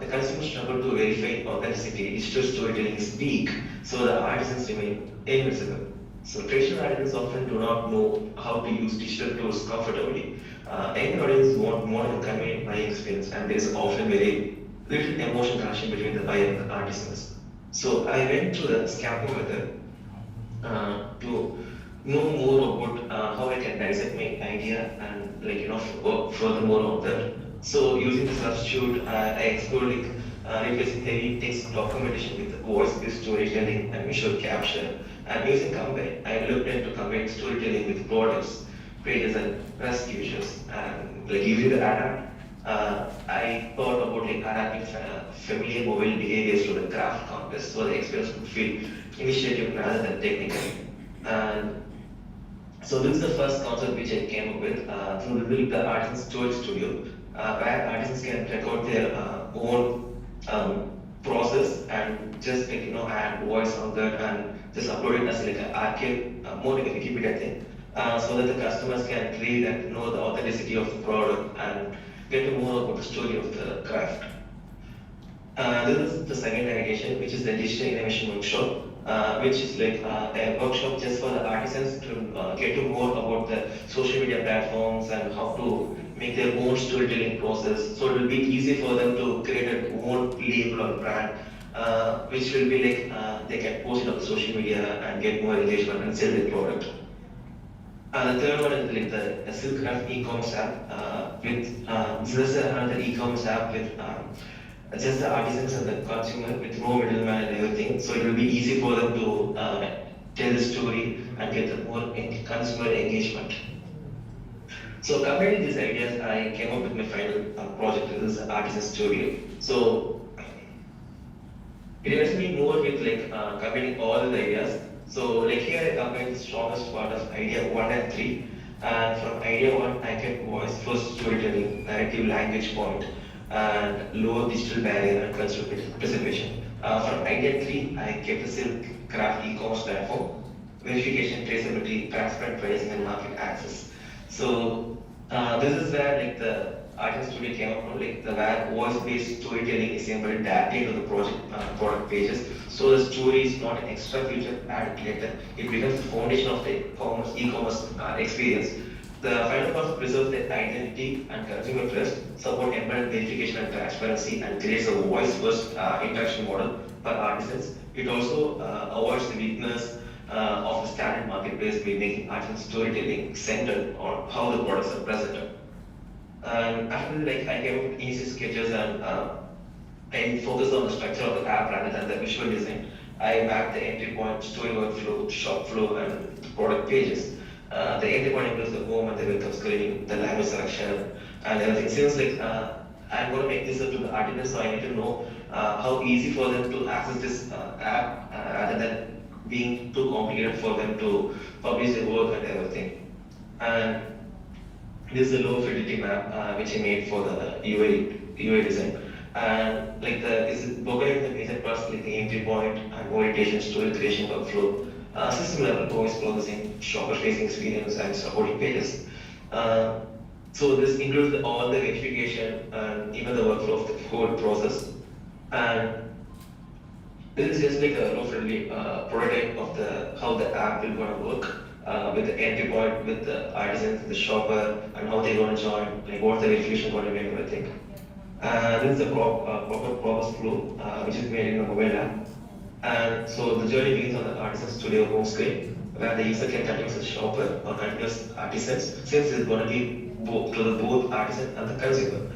the consumers struggle to verify authenticity, digital storytelling is weak, so the artisans remain invisible. So traditional artisans often do not know how to use digital tools comfortably. Young audiences want more than convenient buying experience, and there is often very little emotional connection between the buyer and the artisans. So I went through the scalping method to know more about how I can dissect my idea and work furthermore on that. So using the substitute, I explored replacing heavy text documentation with voice-based storytelling and visual capture. And using Combine, I looked into combine storytelling with products, pages, and press features. And using the adapt, I thought about adapting familiar mobile behaviors to the craft contest, so the experience would feel initiative rather than technical. And so this is the first concept which I came up with through the Artisan Storage Studio, where artisans can record their own process and just add voice on that and just upload it as an archive, more like a Wikipedia thing, so that the customers can read and know the authenticity of the product and get to know more about the story of the craft. This is the second edition, which is the digital innovation workshop, which is a workshop just for the artisans to get to more about the social media platforms and how to make their own storytelling process. So it will be easy for them to create their own label or brand, which will be like they can post it on social media and get more engagement and sell their product. The third one is like the Silkcraft e-commerce app this is another e-commerce app with just the artisans and the consumer with no middleman and everything. So it will be easy for them to tell the story and get the more consumer engagement. So combining these ideas, I came up with my final project. This is Artisan Studio. So it helps me more with like combining all the ideas. So like here I combine the strongest part of idea 1 and 3. And from idea 1, I kept voice first storytelling, narrative language point, and low digital barrier and cultural preservation. From idea 3, I kept the silk craft e-commerce platform, verification, traceability, transparent pricing, and market access. So this is where like the Artisan Studio came up from, like the where voice-based storytelling is embedded directly into the product pages. So the story is not an extra feature added later; it becomes the foundation of the e-commerce experience. The final part preserves the identity and consumer trust, support embedded verification and transparency, and creates a voice-first interaction model for artisans. It also avoids the weakness of the standard marketplace by making artisan storytelling centered on how the products are presented. And after like I came up with easy sketches and I focused on the structure of the app rather than the visual design. I mapped the entry point, story workflow, shop flow, and the product pages. The entry point includes the home and the welcome screen, the language selection, and everything. Since like I'm going to make this up to the artisans, so I need to know how easy for them to access this app rather than being too complicated for them to publish their work and everything. And this is a low fidelity map which I made for the UI design. And like this is broken into the major parts like the entry point and orientation, story creation workflow, system level voice processing, shopper facing experience, and supporting pages. So this includes all the verification and even the workflow of the whole process. And this is just like a low friendly prototype of how the app will gonna work. With the entry point, with the artisans, the shopper, and how they're going to join, like what the verification going to be and everything. This is the proper process flow, which is made in the mobile app. And so the journey begins on the Artisan Studio home screen, where the user can continue as a shopper or continuous artisans, since it's going to be both artisan and the consumer.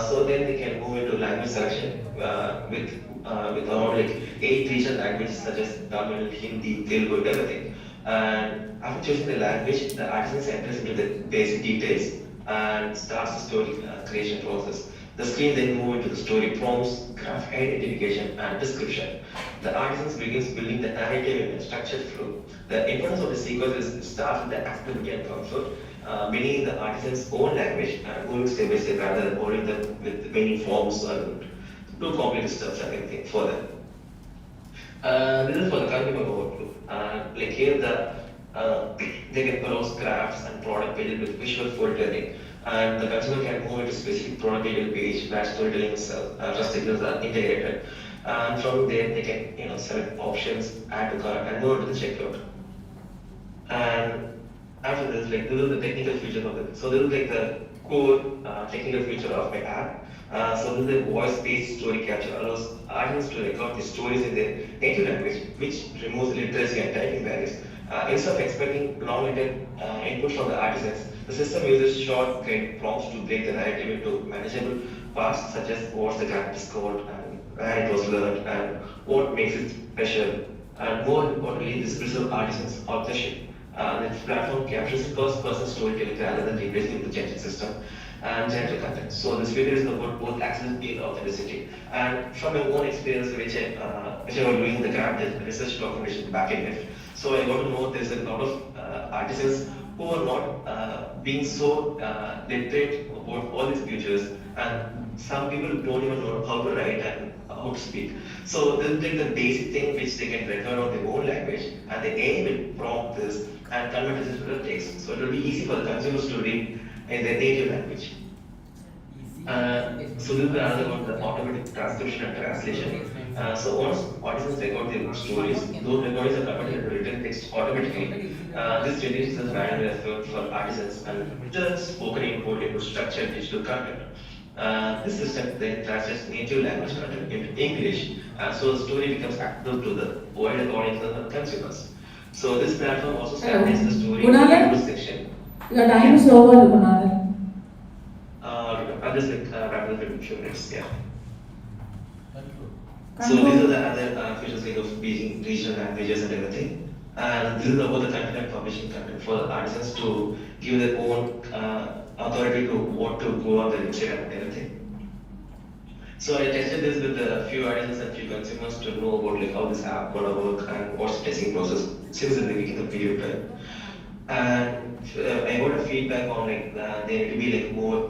So then they can move into language selection with around like 8 regional languages such as Tamil, Hindi, Telugu, everything. And after choosing the language, the artisan enters into the basic details and starts the story creation process. The screen then moves into the story prompts, graph identification, and description. The artisan begins building the narrative in a structured flow. The importance of the sequence is starts with the accessibility and comfort, meaning the artisan's own language and moving step by step rather than holding them with many forms and too complicated stuff and everything for them. This is for the consumer workflow. Like here, they can browse crafts and product pages with visual storytelling, and the consumer can move into specific product detail page where storytelling signals are integrated. And from there, they can select options, add to cart, and move to the checkout. And after this, like this is the technical feature of it. So this is like the core technical feature of my app. So this is the voice-based story capture allows artists to record the stories in their native language, which removes literacy and typing barriers. Instead of expecting long-winded input from the artisans, the system uses short guide prompts to break the narrative into manageable parts, such as what's the character's code and where it was learned and what makes it special. And more importantly, this preserves artisans' authorship. The platform captures first-person storytelling rather than replacing the generic system and generic content. So this video is about both accessibility and authenticity. And from my own experience, which I was doing the grant research documentation back in NIFTCH, so I got to know there's a lot of artisans who are not being so literate about all these features, and some people don't even know how to write and how to speak. So this is like the basic thing which they can record on their own language, and the AI will prompt this and convert this into text. So it will be easy for the consumers to read in their native language. So this is another one, the automatic transcription and translation. So once artisans record their stories, those recordings are converted into written text automatically. This reduces the manual effort for artisans and the spoken input into structured digital content. This system then translates native language content into English, so the story becomes accessible to the wider audience and consumers. So this platform also standardizes the story in Gunalan? the section. Your time is over, Gunalan. I'm just like wrapping up in a few minutes, yeah. So Conclude. these are the other features like of being regional languages and everything. And this is about the content and publishing content for the artisans to give their own authority to what to go on the website and everything. So I tested this with a few artisans and few consumers to know about like how this app gonna work and what's the testing process since the beginning of the period time. And I got a feedback on like there need to be like more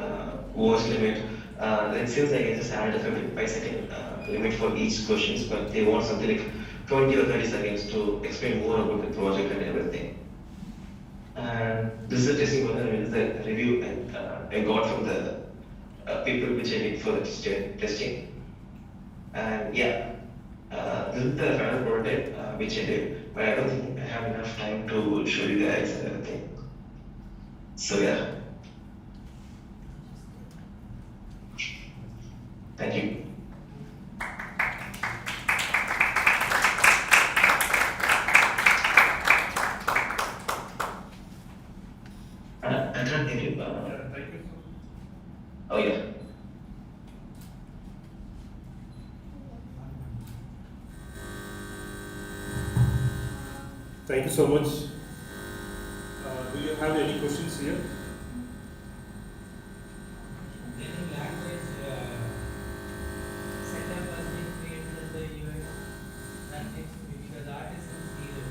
voice limit. Then since I just added a 55-second limit for each questions, but they want something like 20 or 30 seconds to explain more about the project and everything. And this is a testing one, and this is the review I got from the people which I did for the testing. And yeah, this is the final prototype which I did, but I don't think I have enough time to show you guys and everything. So yeah. Thank you. I can't hear you. Thank you. Oh yeah. Thank you so much. Do you have any questions here? Any language setup has been created in the UI that needs to be because artisans need it.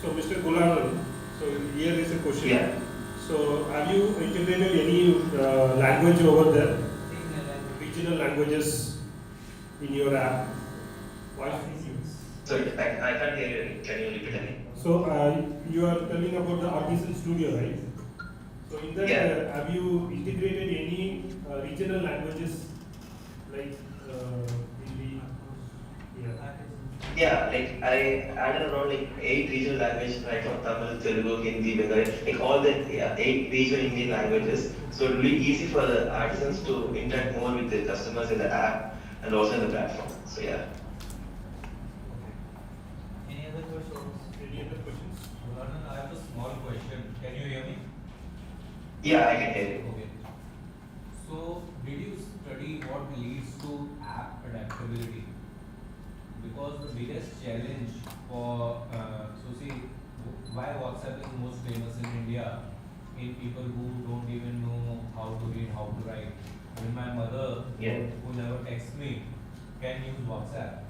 So Mr. Gularan, so here is a question. Yeah. So have you integrated any language over there? Signal language. Regional languages in your app? Why should you? Sorry, I can't hear you. Can you repeat again? So you are telling about the artisan studio, right? So in that, Yeah. have you integrated any regional languages like Hindi? Yeah. Artisans. Yeah, like I added around like 8 regional languages, right, from Tamil, Telugu, Hindi, Bengali, like all the 8 regional Indian languages. So it will be easy for the artisans to interact more with the customers in the app and also in the platform. So yeah. Any other questions? Any other questions? I have a small question. Can you hear me? Yeah, I can hear you. Okay. So, did you study what leads to app adaptability? Because the biggest challenge for, why WhatsApp is most famous in India, in people who don't even know how to read, how to write. Even my mother, Yeah. who never texts me, can use WhatsApp.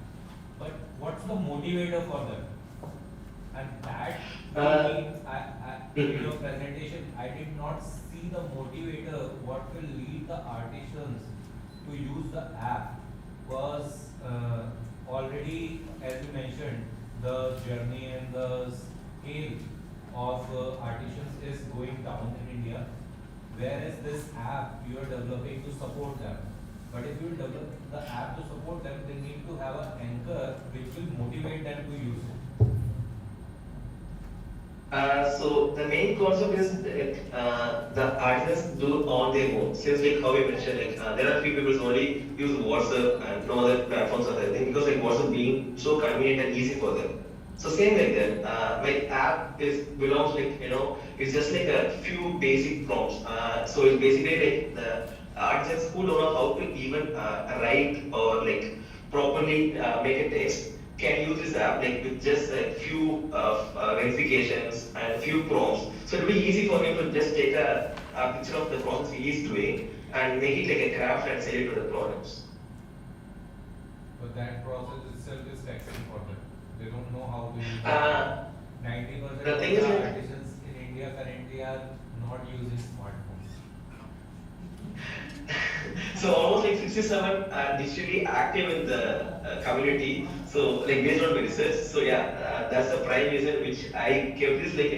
But what's the motivator for them? And that, in your presentation, I did not see the motivator, what will lead the artisans to use the app. Was already, as you mentioned, the journey and the scale of artisans is going down in India. Whereas this app you are developing to support them. But if you develop the app to support them, they need to have an anchor which will motivate them to use it. So the main concept is the artists do on their own. Since like how we mentioned, like there are few people who only use WhatsApp and no other platforms or anything because like WhatsApp being so convenient and easy for them. So same like that, my app belongs like it's just like a few basic prompts. So it's basically like the artists who don't know how to even write or like properly make a text can use this app like with just a few verifications and a few prompts. So it will be easy for him to just take a picture of the process he is doing and make it like a craft and sell it to the products. But that process itself is taxing for them. They don't know how to use it. 90% the of thing the is like- artisans in India currently are not using smartphones. So almost like 67 are digitally active in the community. So like based on my research, so yeah, that's the prime reason which I kept this like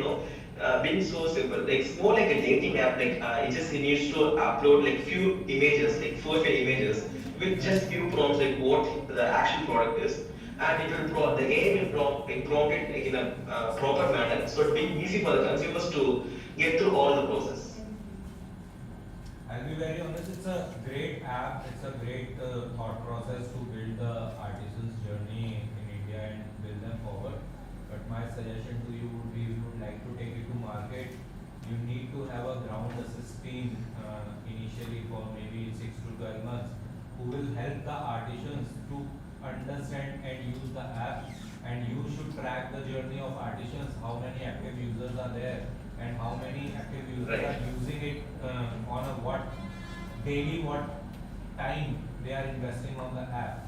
being so simple. Like, it's more like a dating app. Like, it just needs to upload like few images, like 4 5 images, with just few prompts, like what the actual product is, and it will the AI will prompt it like in a proper manner, so it being easy for the consumers to get through all the process. I'll be very honest, it's a great app, it's a great thought process to build the artisan's journey in India and build them forward. But my suggestion to you would be, if you would like to take it to market, you need to have a ground assist team initially for maybe 6 to 12 months, who will help the artisans to understand and use the app. And you should track the journey of artisans, how many active users are there, and how many active users are using it on a what daily, what time they are investing on the app.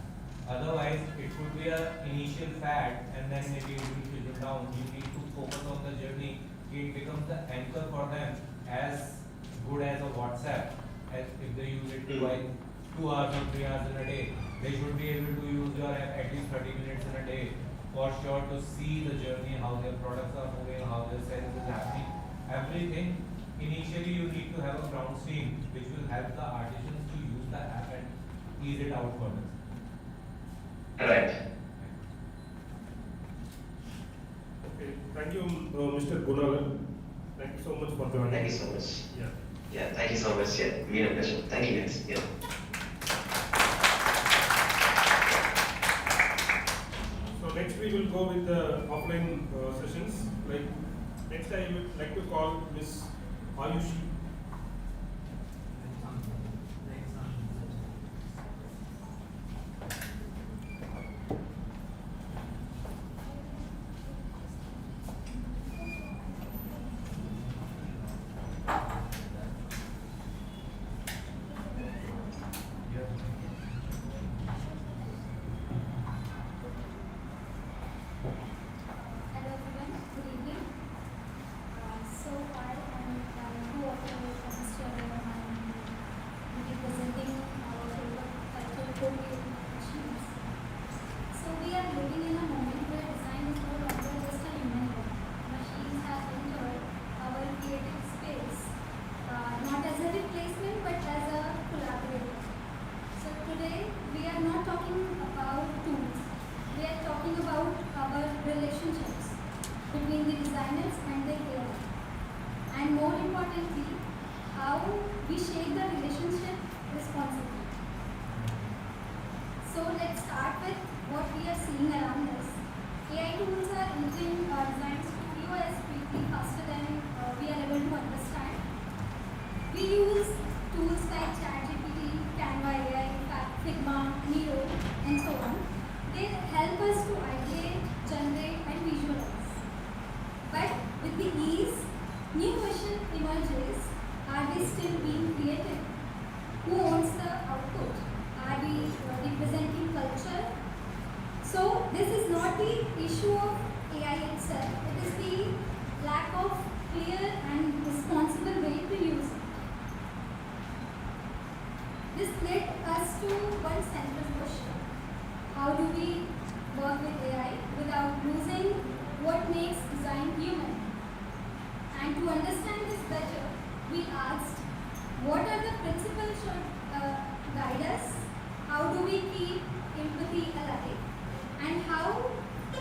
Otherwise, it could be an initial fad and then maybe it will fizzle down. You need to focus on the journey. It becomes the anchor for them, as good as a WhatsApp. As if they use it like 2 hours or 3 hours in a day, they should be able to use your app at least 30 minutes in a day for sure, to see the journey, how their products are moving, how their sales is happening. Everything. Initially, you need to have a ground team which will help the artisans to use the app and ease it out for them. Right. Okay, thank you, Mr. Gunalan. Thank you so much for joining. Thank you so much. Yeah. Yeah, thank you so much. Yeah, been a pleasure. Thank you, guys. Yeah. So next we will go with the offline sessions. Like, next I would like to call Miss Ayushi. Hello everyone, good evening. So I am co-author of this channel and I will be presenting our paper titled Co-Creating Machines. So we are living in a moment where design is no longer just a human work. Machines have entered our creative space, not as a replacement but as a collaborator. So today we are not talking about tools. We are talking about our relationships between the designers and the AI. And more importantly, how we shape the relationship responsibly. So let's start with what we are seeing around us. AI tools are entering our design studio as quickly, faster than we are able to understand. We use tools like ChatGPT, Canva AI, Figma, Nano, and so on. They help us to ideate, generate, and visualize. But with the ease, new question emerges: are we still being creative? Who owns the output? Are we representing culture? So this is not the issue of AI itself. It is the lack of clear and responsible way to use it. This led us to one central question. How do we work with AI without losing what makes design human? And to understand this better, we asked, what are the principles should guide us? How do we keep empathy alive? And how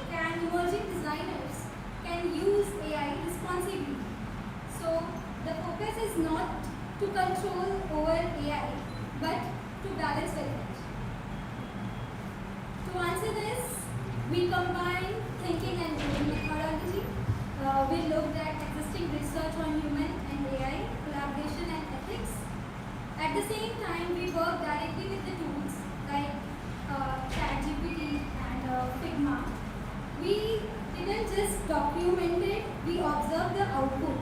can emerging designers can use AI responsibly? So the focus is not to control over AI, but to balance with it. To answer this, we combined thinking and doing methodology. We looked at existing research on human and AI, collaboration and ethics. At the same time, we worked directly with the tools like ChatGPT and Figma. We didn't just document it, we observed the output.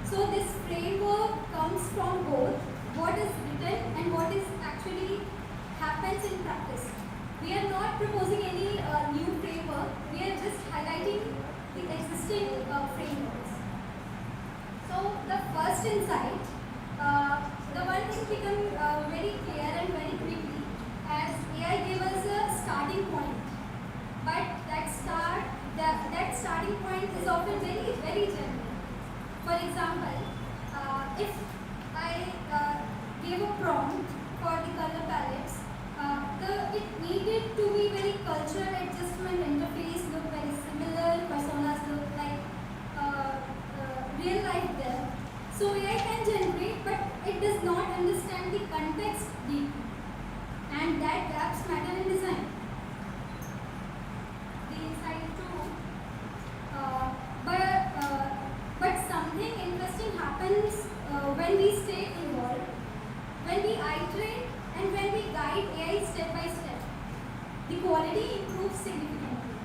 So this framework comes from both what is written and what is actually happens in practice. We are not proposing any new framework, we are just highlighting the existing frameworks. So the first insight, the one thing became very clear and very quickly as AI gave us a starting point. But that starting point is often very, very general. example, if I gave a prompt for the color palettes, it needed to be very cultural adjustment, interface look very similar, personas look like real life there. So AI can generate, but it does not understand the context deeply, and that gaps matter in design. The insight too, but something interesting happens when we stay involved, when we iterate, and when we guide AI step by step. The quality improves significantly.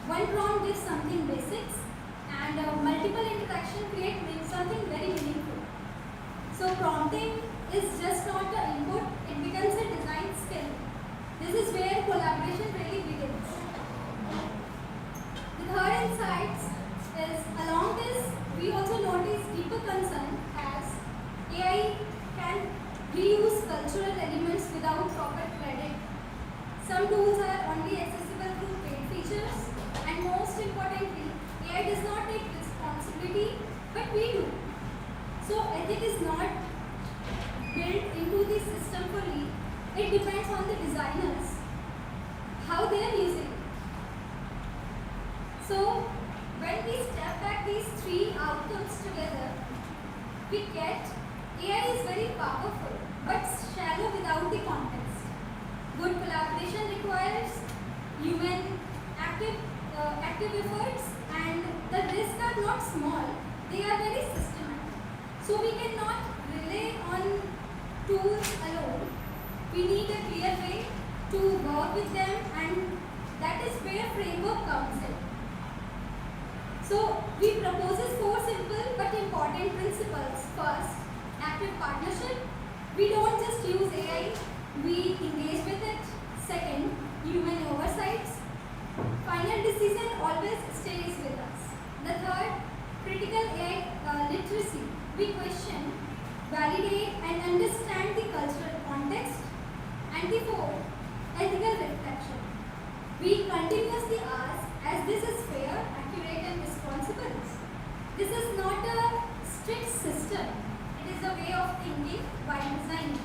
One prompt gives something basics, and multiple interaction create something very meaningful. So prompting is just not an input, it becomes a design skill. This is where collaboration really begins. The third insight is, along this, we also notice deeper concern as AI can reuse cultural elements without proper credit. Some tools are only accessible through paid features, and most importantly, AI does not take responsibility, but we do. So ethic is not built into the system fully. It depends on the designers, how they are using it. So when we step back these three outcomes together, we get AI is very powerful, but shallow without the context. Good collaboration requires human active efforts, and the risks are not small, they are very systematic. So we cannot rely on tools alone. We need a clear way to work with them, and that is where framework comes in. So we propose 4 simple but important principles. First, active partnership. We don't just use AI, we engage with it. Second, human oversights. Final decision always stays with us. The third, critical AI literacy. We question, validate, and understand the cultural context. And the fourth, ethical reflection. We continuously ask, as this is fair, accurate, and responsible. This is not a strict system. It is a way of thinking by design.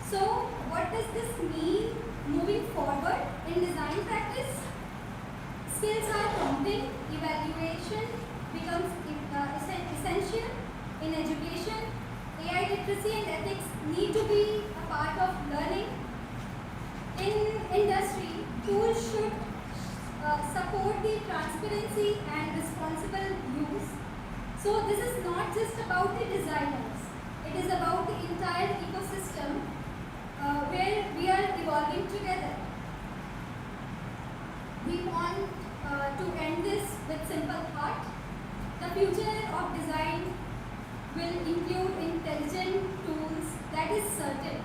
So, what does this mean moving forward in design practice? Skills are prompting, evaluation becomes essential in education. AI literacy and ethics need to be a part of learning. In industry, tools should support the transparency and responsible use. So this is not just about the designers. It is about the entire ecosystem where we are evolving together. We want to end this with simple thought. The future of design will include intelligent tools, that is certain.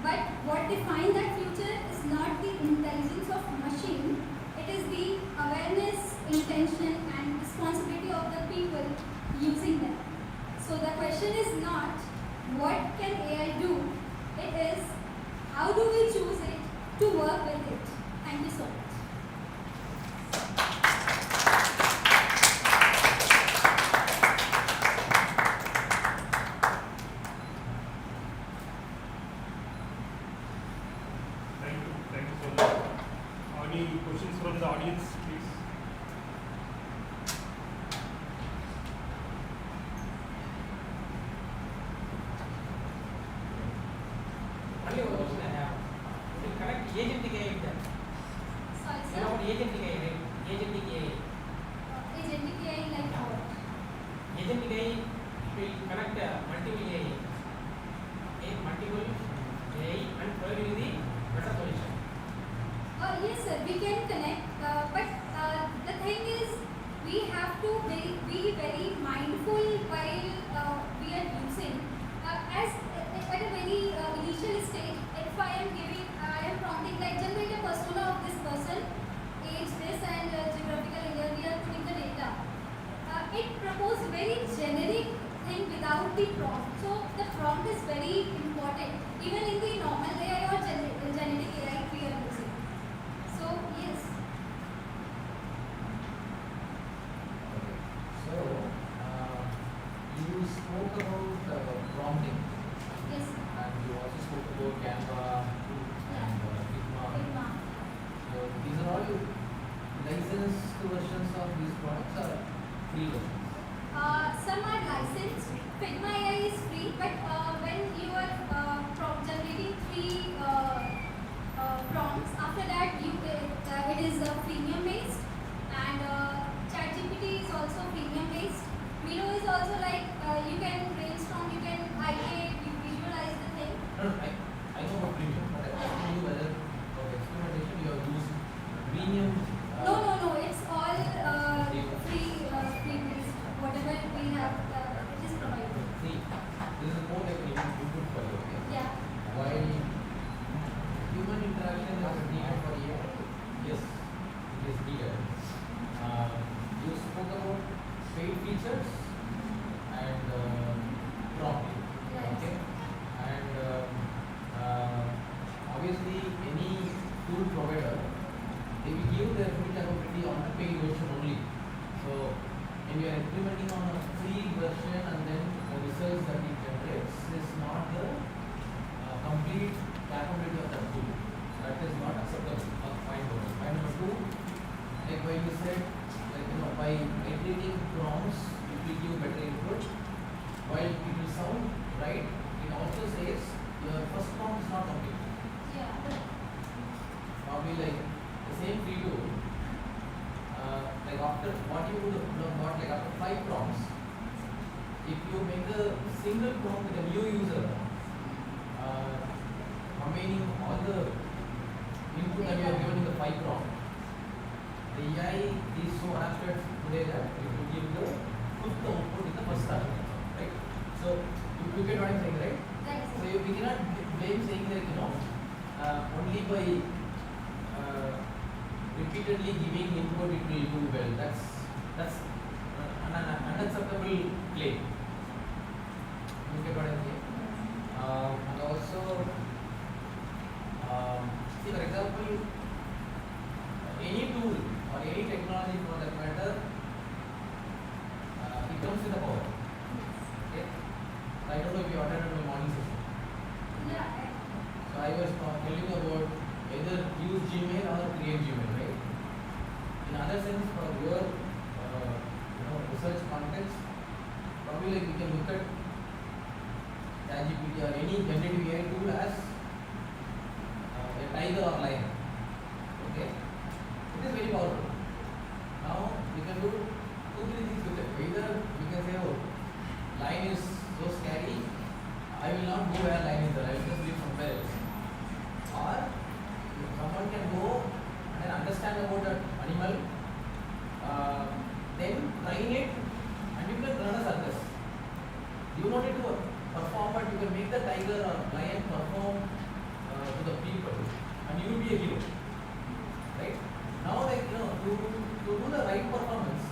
But what defines that future is not the intelligence of machine, it is the awareness, intention, and responsibility of the people using them. So the question is not what can AI do, it is how do we choose it to work with it. Thank you so much. Thank you so much. Any questions from the audience, please? Only one question I have. To connect agentic AI with that. Sorry, You sir. know what agentic AI, right? Agentic AI. Agentic AI like what? Agentic AI will connect multiple AI. Multiple AI and provide you the better solution. Yes, sir, we can connect, but the thing is, we have to be very mindful while we are using. As at a very initial stage, if I am prompting like generate a persona of this person, age this, and geographical area, we are putting the data. It proposes very generic thing without the prompt. So the prompt is very important, even in the normal AI or genetic AI we are using. So yes. So free versions? Some are licensed. Figma AI is free, but when you are generating 3 prompts, after that it is premium based, and ChatGPT is also premium based. Miro is also like you can brainstorm, you can ideate, you visualize the thing. No, I know about premium, but I'm asking you whether for experimentation you have used premium. No, it's all free based. Whatever we have, it is provided. See, this is more like an input for you. Okay? Yeah. While human interaction is needed for AI, yes, it is needed. You spoke about paid features and prompting. Okay? And obviously, any tool provider, they will give their full capability on the paid version only. So, when you are implementing on a free version and then the results that it generates is not the complete capability of that tool. That is not acceptable. Point number 2, like when you said, like by iterating prompts, it will give better input. While it will sound right, it also says your first prompt is not complete. Yeah. Probably like the same free tool. Like after what you would have got, like after 5 prompts, if you make a single prompt with a new user, remaining all the input that you have given in the 5 prompt, the AI is so adapted today that it will give the 5th output in the first start, right? So you get what I'm saying, right? That's So you cannot blame saying that only by repeatedly giving input it will do well. That's an unacceptable claim. You get what I'm saying? And also, see for example, any tool or any technology for that matter, it comes with a power. Okay? I don't know if you attended my morning session. Yeah. So I was telling you about either use Gmail or create Gmail, right? In other sense, for your research context, probably like we can look at ChatGPT or any generative AI tool as a tiger or lion. Okay, it is very powerful. Now we can do 2-3 things with it. Either we can say, oh, lion is so scary, I will not go where lion is there, I will just live somewhere else. Or someone can go and then understand about that animal, then train it, and you can run a circus. You don't need to perform, but you can make the tiger or lion perform to the people, and you will be a hero. Right? Now, like to do the right performance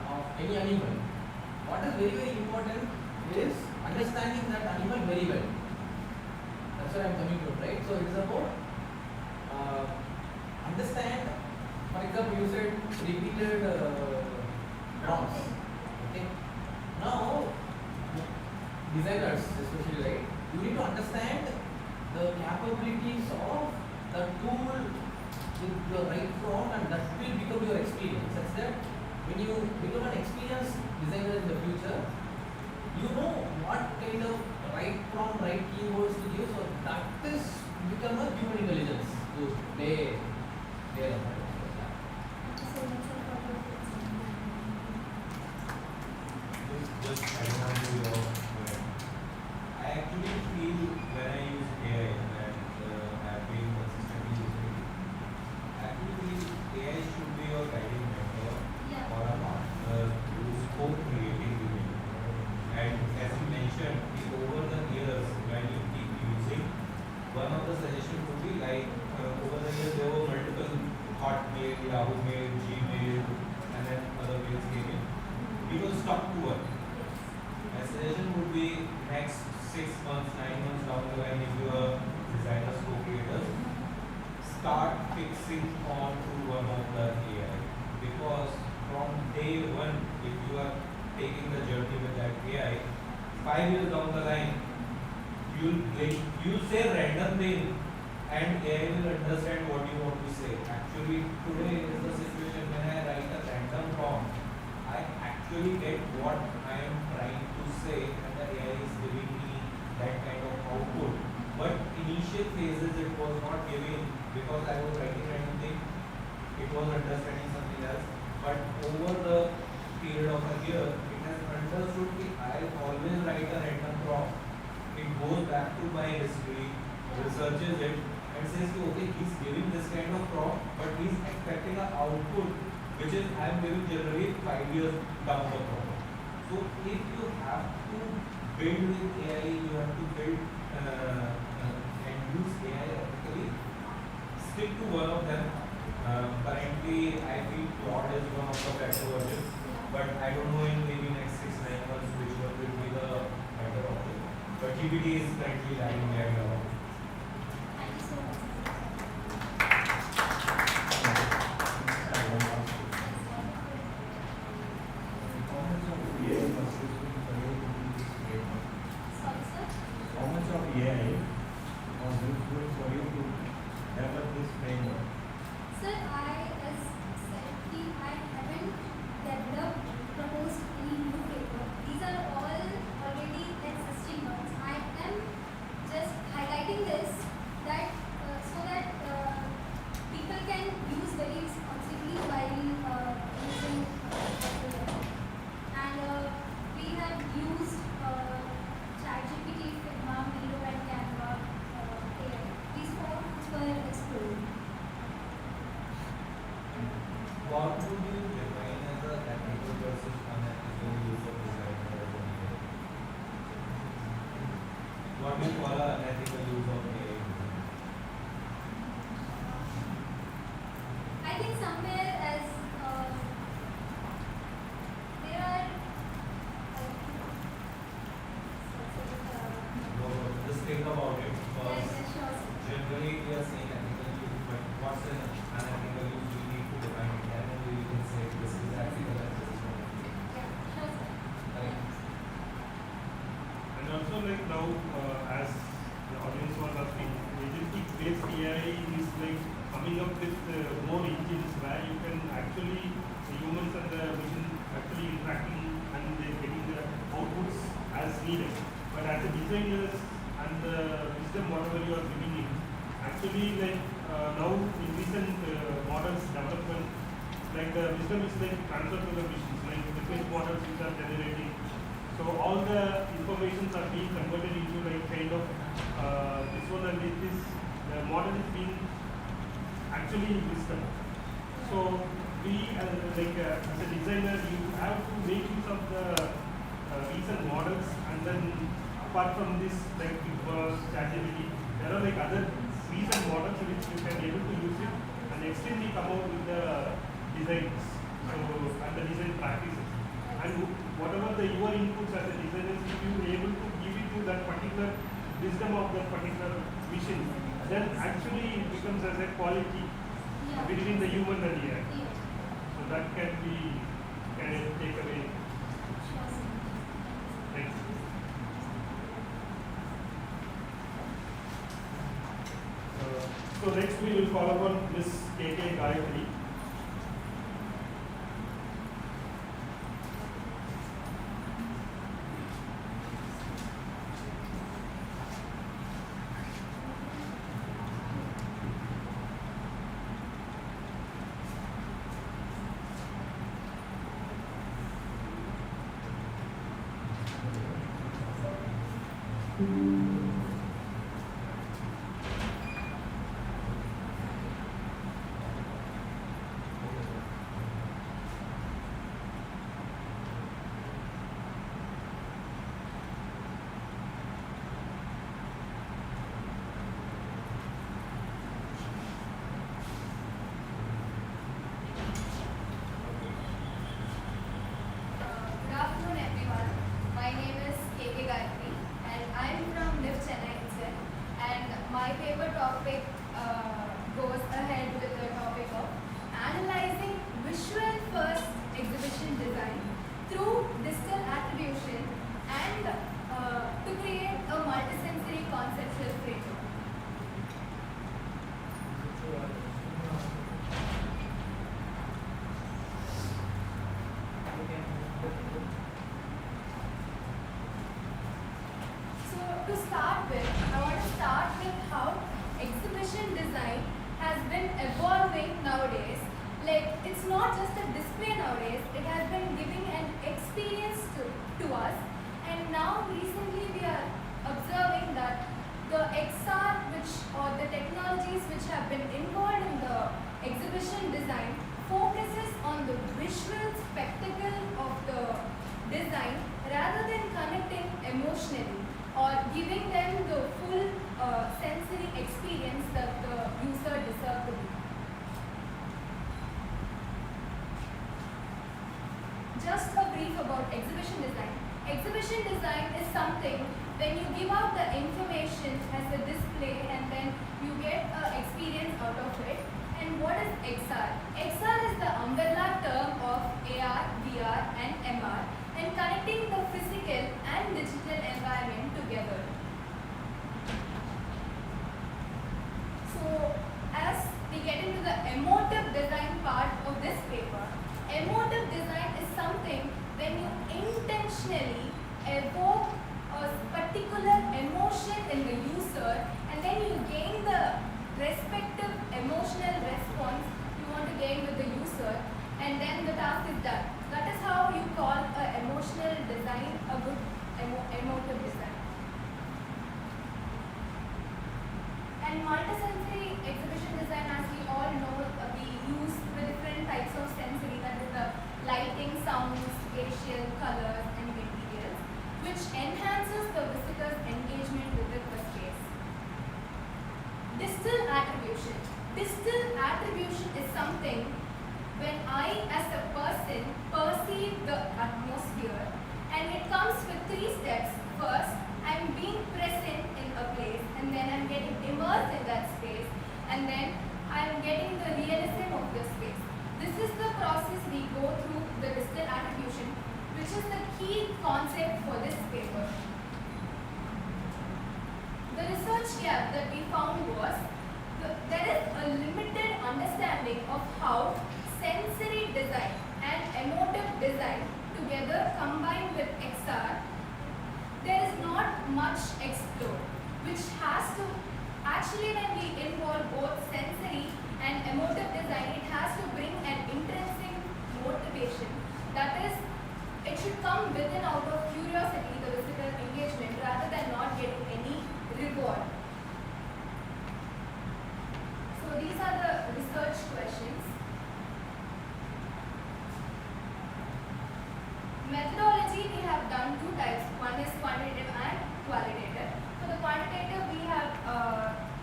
of any animal, what is very, very important is understanding that animal very well. That's what I am coming to, right? So it is about understand. For example, you said repeated prompts. Okay. Now, designers especially, right? You need to understand the capabilities of the tool with the right prompt, and that will become your experience. Such that when you become an experienced designer in the future, you know what kind of right prompt, right keywords to use. So that is become a human intelligence to play there. Just adding on to your point, I actually feel when I use AI and have been consistently using it, I actually feel AI should be your guiding mentor or a partner to co-creating with you. And as you mentioned, over the years, when you keep using, one of the suggestions would be like over the years there were multiple Hotmail, Yahoo Mail, Gmail, and then other mails came in. We will stuck to one. My suggestion would be next 6 months, 9 months down the line, if you are designers, co-creators, start fixing on to one of the AI. Because from day one, if you are taking the journey with that AI, 5 years down the line, you'll say random thing and AI will understand what you want to say. Actually, today is the situation when I write a random prompt, I actually get what I am trying to say, and the AI is giving me that kind of output. But initial phases it was not giving because I was writing random thing, it was understanding something else. But over the period of a year, it has understood that I always write a random prompt. It goes back to my history, researches it, and says, okay, he's giving this kind of prompt, but he's expecting an output which is I am giving generally 5 years down the road. So if you have to build with AI, you have to build and use AI ethically. Stick to one of them. Currently, I feel Claude is one of the better versions, but I don't know in maybe next 6-9 months which one will be the better option. But GPT is currently lying there now. Thank you so much. Sorry, sir. How much of AI was useful for you to develop this framework? Sir, as said, I haven't developed, proposed any new framework. These are all already existing ones. I am just highlighting this that so that people can use very responsibly while using software. And we have used ChatGPT, Figma, Nano, and Canva AI. These four which were explored. What would you define as a ethical versus unethical use of design? What do you call an unethical use of AI? I think somewhere as there are Just think about it because yes, sure, sir. generally we are saying ethical use, but what's an unethical use? We need to define it, and then we can say this is ethical and this is not ethical. Yeah, sure, sir. Right? And also like now, as the audience was asking, agentic-based AI is like coming up with more engines where you can actually, the humans and the machine actually interacting and they're getting the outputs as needed. But as a designers and the wisdom whatever you are giving in, actually like now in recent models development, like the wisdom is like transferred to the machines, like different models which are generating. So all the informations are being converted into like kind of this one and this the model is being actually wisdom. So we as a designer, you have to make use of the recent models, and then apart from this like ChatGPT, there are like other recent models which you can able to use it and extremely come out with the designs and the design practices. And whatever the your inputs as a designer, if you are able to give it to that particular wisdom of that particular vision, then actually it becomes as a quality between the human and the AI. So that can take away. Thanks. So next we will call upon Ms. K.K. Gayatri. Good afternoon, everyone. My name is K.K. Gayatri, and I'm from not just a display nowadays, it has been giving an experience to us. And now recently we are observing that the XR or the technologies which have been involved in the exhibition design focuses on the visual spectacle of the design rather than connecting emotionally or giving them the full sensory experience that the user deserves to be. Just a brief about exhibition design. Exhibition design is something when you give out the information as a display and then you get an experience out of it. And what is XR? XR is the umbrella term of AR, VR and MR and connecting the physical and digital environment together. So as we get into the emotive design part of this paper, emotive design is something when you intentionally evoke a particular emotion in the user and then you gain the respective emotional response you want to gain with the user and then the task is done. That is how you call an emotional design a good emotive design. And multisensory exhibition design, as we all know, we use the different types of sensory, that is the lighting, sounds, spatial, colors and materials, which enhances the visitor's engagement with the space. Distal attribution. Distal attribution is something when I as a person perceive the atmosphere, and it comes with 3 steps. First, I am being present in a place and then I am getting immersed in that space and then I am getting the realism of the space. This is the process we go through the distal attribution, which is the key concept for this paper. The research gap that we found was there is a limited understanding of how sensory design and emotive design together combined with XR. There is not much explored, which has to actually, when we involve both sensory and emotive design, it has to bring an intrinsic motivation. That is, it should come within out of curiosity, the visitor engagement, rather than not getting any reward. So these are the research questions. Methodology, we have done 2 types. One is quantitative and qualitative. For the quantitative, we have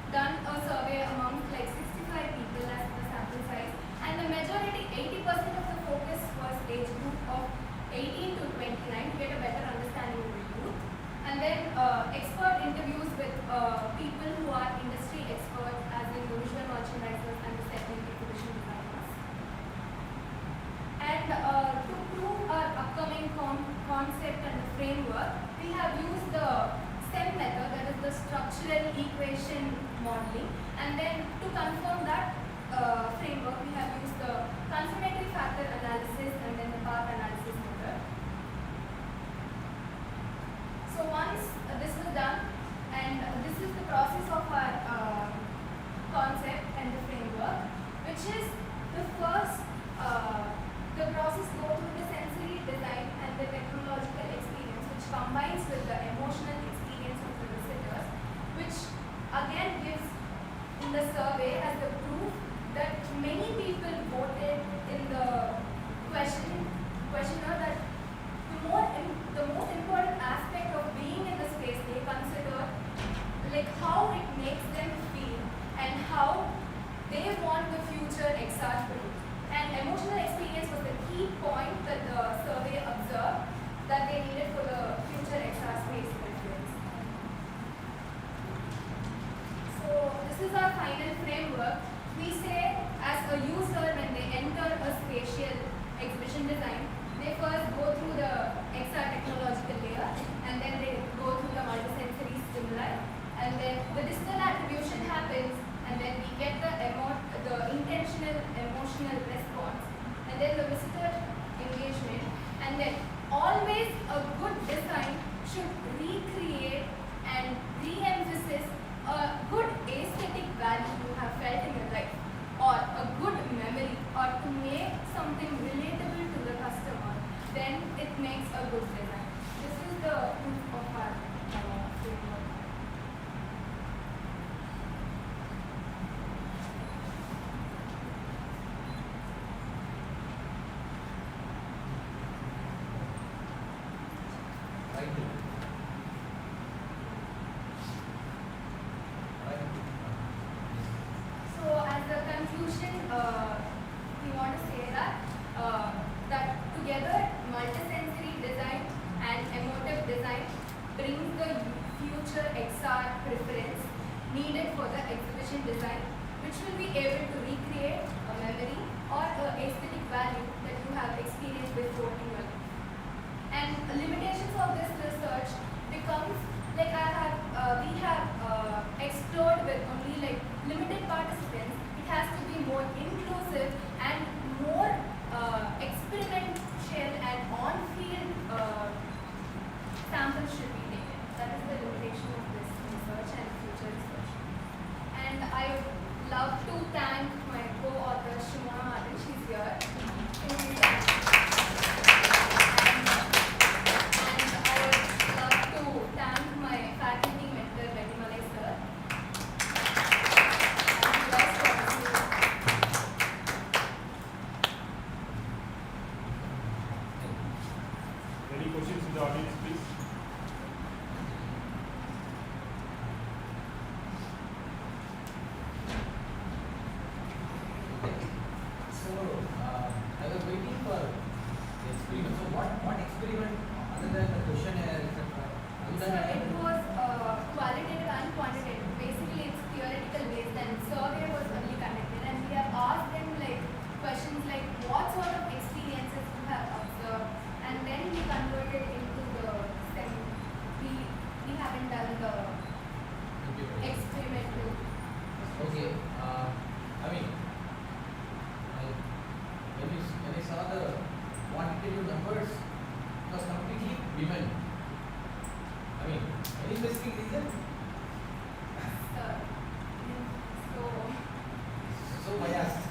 done a survey among like 65 people as the sample size, and the majority, 80% of the focus was age group of 18 to 29 to get a better understanding of the youth. And then expert interviews with people who are industry experts, as in the visual merchandisers and the technical exhibition designers. And to prove our upcoming concept and the framework, we have used the STEM method, that is the structural equation modeling. And then to confirm that framework, we have used the confirmatory factor analysis and then the path analysis method. So once this was done, and this is the process of our concept and the framework, which is the first, the process go through the sensory design and the technological experience, which combines with the emotional experience of the visitors, which again gives in the survey as the proof that many people voted in the questionnaire that the most important aspect of being in the space, they consider like how it makes them feel and how they want the future XR to be. And emotional experience was the key point that the survey observed that they needed for the future XR space experience. So this is our final framework. We say as a user, when they enter a spatial exhibition design, they first go through the XR technological layer and then they go through the multisensory stimuli, and then the distal attribution happens and then we get the intentional emotional response and then the visitor engagement, and then always a good design should recreate and re-emphasize a good aesthetic value you have felt in your life or a good memory or to make some a good design. This is the proof of our framework. Right. So as a conclusion, we want to say that together multisensory design and emotive design brings the future XR preference needed for the exhibition design, which will be able to recreate a memory or a aesthetic value that you have experienced before in your life. And limitations of this research becomes like we have explored with only like limited participants. It has to be more inclusive and more experimental and on-field samples should be taken. That is the limitation of this research and future research. And I would love to thank my co-author Shimona Martin. She's here. Thank my faculty mentor, Vedimalai sir. Any questions in the audience, please? So, I was waiting for the experiment. So, what experiment other than the questionnaire, etc.? So it was qualitative and quantitative. Basically, it's theoretical based, and survey was only conducted, and we have asked them like questions like what sort of experiences you have observed, and then we converted into the STEM. We haven't done the experimental. Okay. I mean, when I saw the quantitative numbers, it was completely women. I mean, any specific reason? So biased.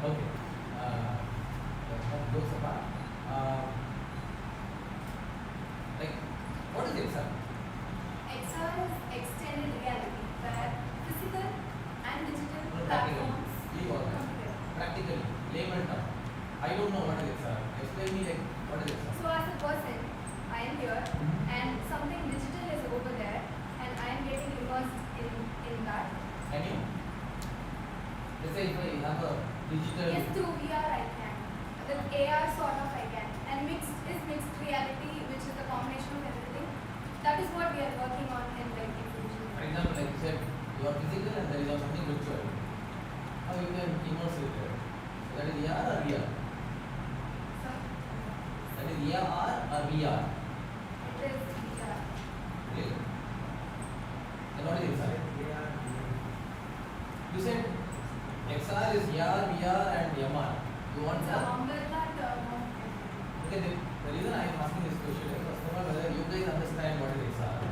Okay. That goes apart. Like, what is XR? XR is extended reality, where physical and digital platforms. Practically, layman term. I don't know what is XR. Explain me like what is XR. So as a person, I am here and something digital is over there and I am getting immersed in that. Can you? Let's say if I have a digital. Yes, through VR I can. With AR sort of I can. And mixed reality, which is the combination of everything. That is what we are working on in like exhibition. For example, like you said, you are physical and there is something virtual. How you can immerse it there? So that is AR or VR? That is AR or VR? It is VR. Really? And what is XR? You said XR is AR, VR and MR. You want It's more? a umbrella term of Okay, the reason I am asking this question is first of all whether you guys understand what is XR. Okay.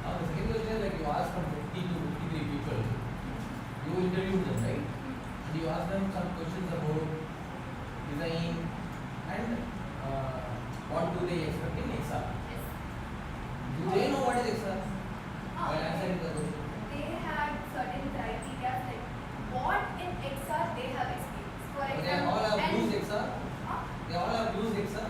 Now the second question is like you ask from 50 to 53 people. You interviewed them, right? And you ask them some questions about design and what do they expect in XR. Do they know what is XR? While answering the question. They had certain criteria like what in XR they have experienced. For example, they all have used XR? They all have used XR?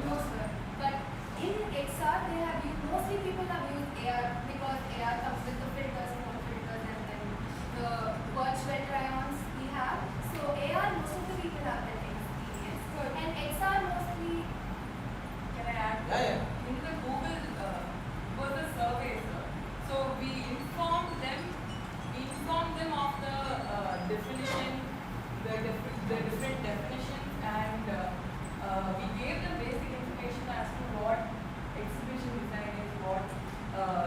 No sir. But in XR they have used, mostly people have used AR because AR comes with the filters and then the virtual try-ons we have. So AR most of the people have that experience. And XR mostly. Can I add? Yeah. In the Google was a survey, sir. So we informed them of the definition, the different definitions, and we gave them basic information as to what exhibition design is, what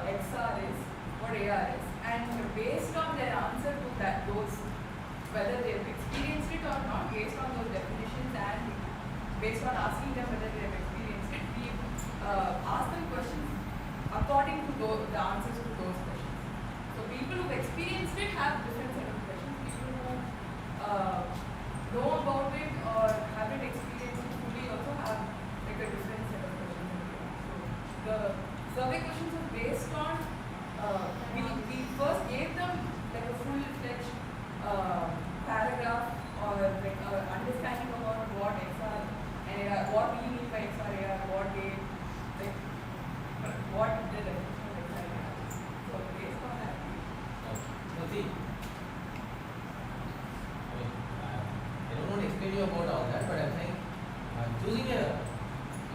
XR is, what AR is, and based on their answer to that, those whether they have experienced it or not, based on those definitions and based on asking them whether they have experienced it, we asked them questions according to the answers to those questions. So people who've experienced it have different set of questions. People who know about it or haven't experienced it fully also have see, I don't want to explain you about all that, but I'm saying choosing a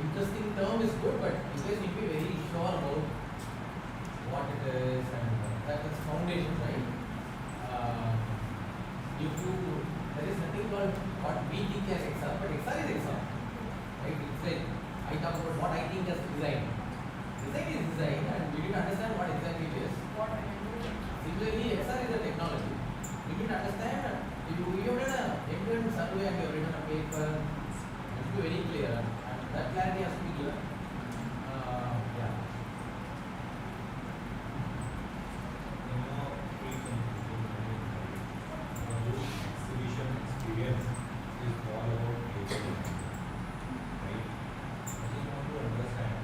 interesting term is good, but you guys need to be very sure about what it is and that's foundation, right? There is nothing called what we think as XR, but XR is XR, right? It's like I talk about what I think as design. Design is design, and we didn't understand what exactly it is. Similarly, XR is a technology. We didn't understand. If you have done an end-to-end survey and you have written a paper, it should be very clear, and that clarity has to be given. Yeah. Exhibition experience is all about creativity, right? I just want to understand.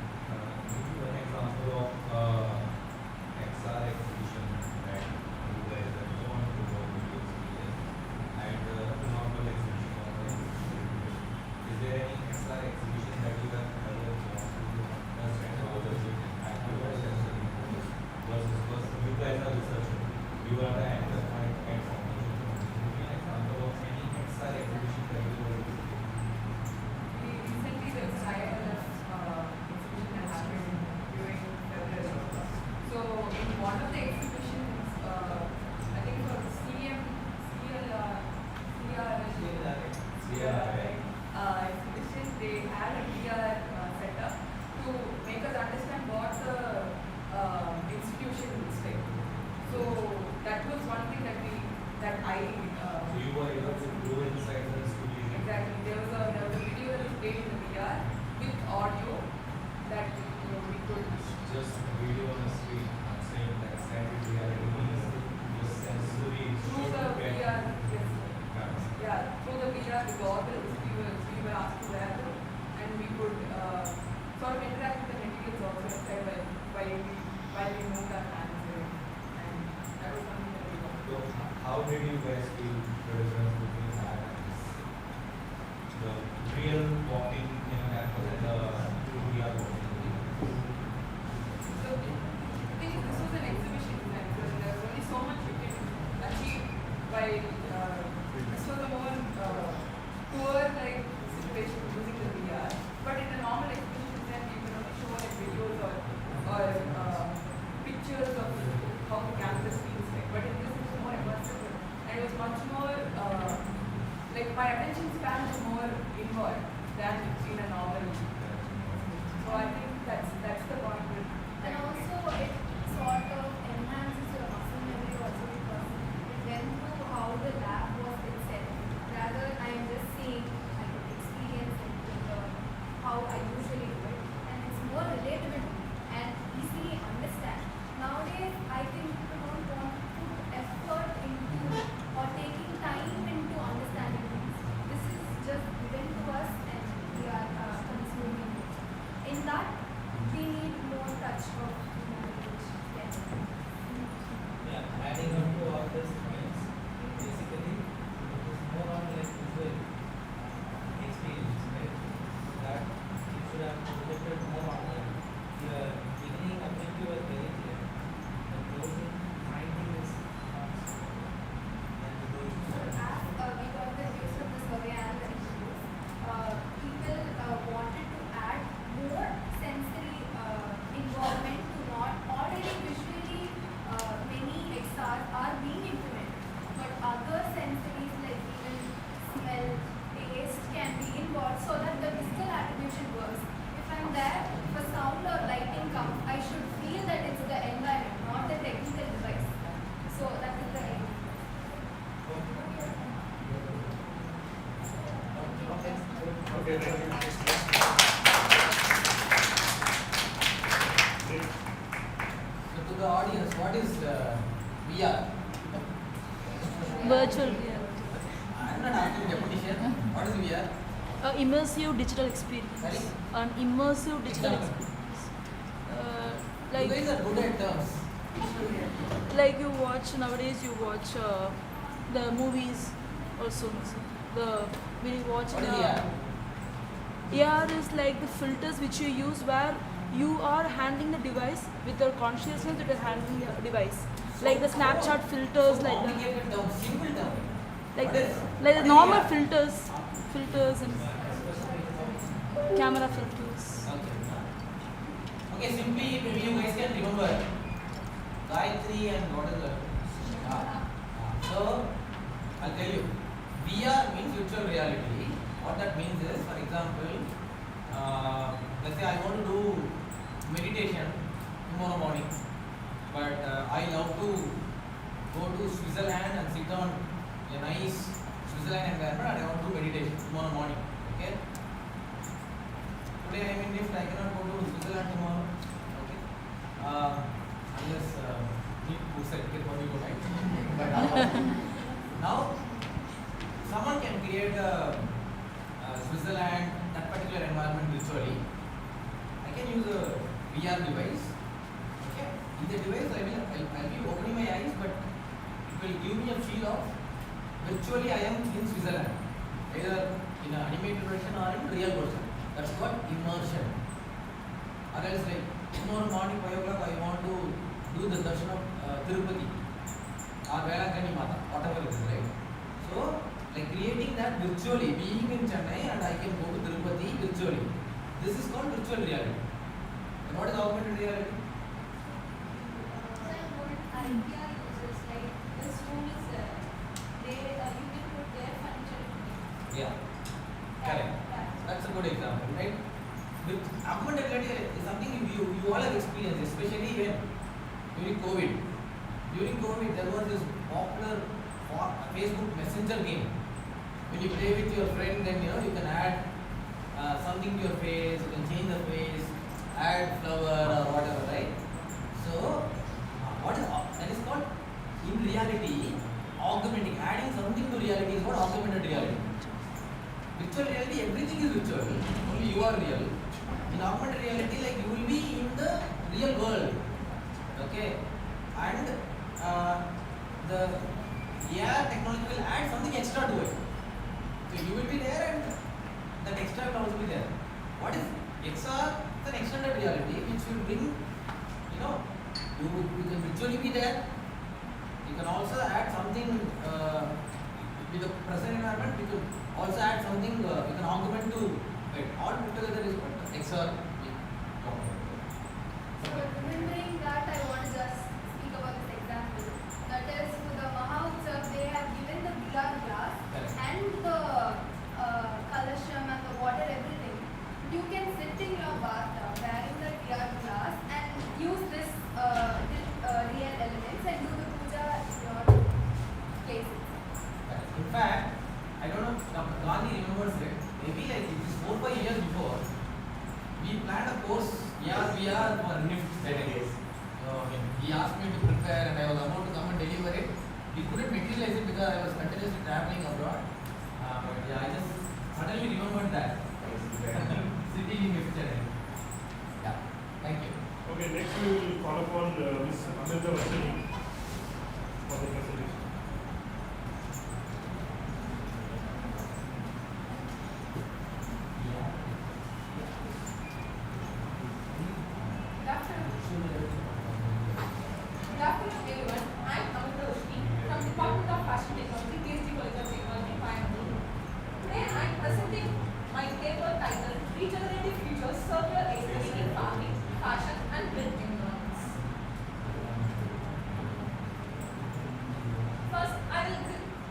Give you an example of XR exhibition that you guys have gone to work with your experience and normal exhibition of the exhibition. Is there any XR exhibition that you have ever gone to understand how does it impact your sensory inputs versus you guys are researchers, you are the anchor point and foundation. Example of any XR exhibition that you were Recently, there was a IILF exhibition that happened during February. So, in one of the exhibitions, I think it was exhibition, they had a VR setup to make us understand what the institution looks like. So, that was one thing that I so you were able to go inside the institution. exactly. There was a video that was played in the VR with audio that we could Just video on the screen. I'm saying that extended reality means the sensory through the VR. Yes. Yeah. Yeah, through the VR, the goggles, we were asked to wear them, and we could sort of interact with the materials also inside while we moved our hands there. And that was something that we got. So how did you guys feel the difference between that and this? The real walking in a campus and the VR walking? So, I think this was an exhibition design, so there was only so much we can achieve by this was a more tour-like situation using the VR. But in a normal exhibition design, we can only show like videos or pictures of how the campus feels like. But in this, it was more immersive, and it was much more like my attention span was more inward than in a normal. So I think that's the point. And also it sort of enhances your muscle memory also because it went through how the lab was itself. Rather, I am just seeing, I could experience it with how I usually do it. And it's more relatable and easily understand. Nowadays, I think people don't want to put effort into or taking time into understanding things. This is just given to us and we are consuming it. In that, we need more touch of language. Yes. Yeah, adding on to all these points, basically it is more on like visual experience, right? That you should have projected more on that. Your beginning objective was very clear. The closing finding is not so. And the So closing as we got the views of the survey and the interviews, people wanted to add more sensory involvement to not already visually many XRs are being implemented, but other sensories like even smell, taste can be involved so that the physical attribution works. If I'm there, if a sound or lighting comes, I should feel that it's the environment, not the technical device. So that is the idea. Okay, thank you. So to the audience, what is VR? Virtual reality. I'm not asking definition. What is VR? Immersive digital experience. Sorry? An immersive digital Example. experience. You guys are good at terms. Like you watch nowadays, you watch the movies also. When you watch What is VR? AR is like the filters which you use where you are handling the device with your consciousness that you're handling the device. Like the Snapchat filters, like the complicated term, simple term. like What is like the what is normal VR? filters and camera filters. Okay, simply if you guys can remember Gayatri and what is the so I'll tell you. VR means virtual reality. What that means is, for example, let's say I want to do meditation tomorrow morning, but I love to go to Switzerland and sit on a nice Switzerland environment and I want to do meditation tomorrow morning. Okay. Today I am in NIFTCH, I cannot go to Switzerland tomorrow. Okay. Unless need to set ticket for me to night. But now someone can create a Switzerland, that particular environment virtually. I can use a VR device. Okay. In the device, I'll be opening my eyes, but it will give me a feel of virtually I am in Switzerland, either in an animated version or in real version. That's called immersion. Or else, like tomorrow morning 5 o'clock, I want to do the darshan of Tirupati or Velankani Mata, whatever it is, right? So, like creating that virtually, being in Chennai and I can go to Tirupati virtually. This is called virtual reality. And what is augmented reality? IKEA users, like this room is there. You can put their furniture. Yeah, correct. That's a good example, right? With augmented reality is something you all have experienced, especially when during COVID. During COVID, there was this popular Facebook Messenger game. When you play with your friend, then you can add something to your face, you can change the face, add flower or whatever, right? So, what is that is called in reality augmenting, adding something to reality is what augmented reality. Virtual reality, everything is virtual, only you are real. In augmented reality, like you will be in the real world, okay? And the AR technology will add something extra to it. So you will be there and that extra will also be there. What is XR? It's an extended reality which will bring, you can virtually be there. You can also add something with the present environment. You can also add something, you can augment to it. All put together is what XR. So remembering that, I want to just speak about this example. That is, for the Mahotsav, they have given the VR glass and the Kalasham and the water, everything. You can sit in your bathtub wearing the VR glass and use this real elements and do the puja in your places. In fact, I don't know if Gandhi remembers it. Maybe like it is 4-5 years before, we planned a course VR for NIFTCH that days. He asked me to prepare and I was about to come and deliver it. We couldn't materialize it because I was continuously traveling abroad. But yeah, I just suddenly remembered that. Sitting in NIFTCH. Yeah, thank you. Okay, next we will call upon Ms. Amrita Vasani for the presentation. Good afternoon, everyone. I am Amrita Vasani from Department of Fashion Technology, PhD College of Technology, Pioneer. Today I am presenting my paper titled Regenerative Futures Circular Expression in Farming, Fashion and Built Environments. First, I will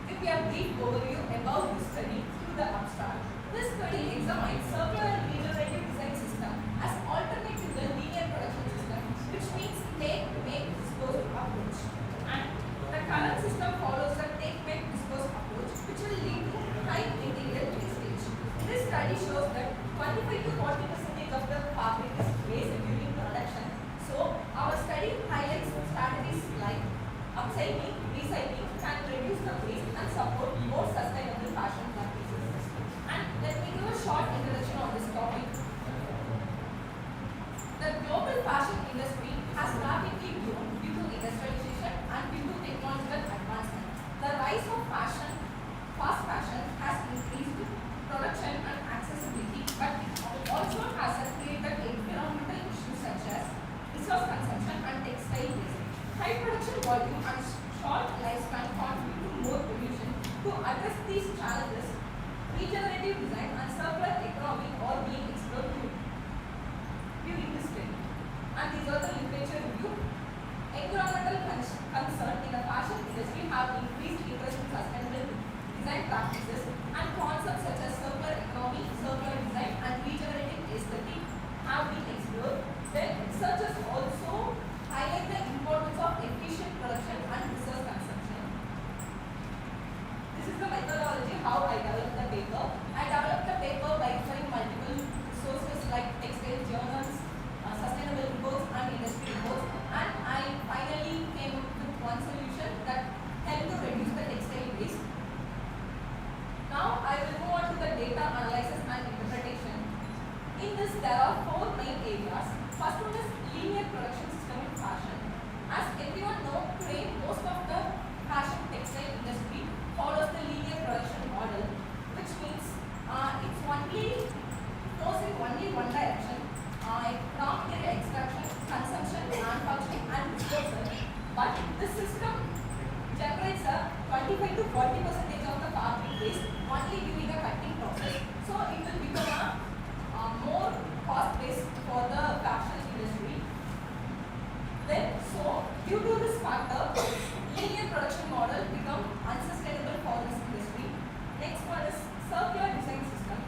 give you a brief overview about this study through the abstract. This study examines circular and regenerative design system as alternate to the linear production system, which means take, make, dispose approach. And the current system follows the take, make, dispose approach, which will lead to high material wastage. This study shows that 25 to 40% of the fabric is waste during production. So, our study highlights strategies like upcycling, recycling can reduce the waste and support more sustainable fashion practices. And let me give a short introduction on this topic. The global fashion industry has rapidly grown due to industrialization and due to technological advancement. The rise of fashion, fast fashion, has increased production and accessibility, but it also has created environmental issues such as resource consumption and textile waste. High production volume these challenges, regenerative design and circular economy are being explored during this study. And these are the literature review. Environmental concern in the fashion industry have increased interest in sustainable design practices, and concepts such as circular economy, circular design and regenerative aesthetic have been explored. Then researchers also highlight the importance of efficient production and resource consumption. This is the methodology how I developed the paper. I developed the paper by referring multiple sources like textile journals, sustainable reports and industry reports, and I finally came up with one solution that helped to reduce the textile waste. Now I will move on to the data analysis and interpretation. In this there are 4 main areas. First one is linear production system in fashion. As everyone knows, today most of the fashion textile industry follows the linear production model, which means it's only goes in only one direction. Raw material extraction, consumption, manufacturing and disposal. But this system generates a 25 to 40% of the fabric waste only during the cutting process. So it will become a more cost based for the fashion industry. Then, so due to this factor, linear production model become unsustainable for this industry. Next one is circular design system.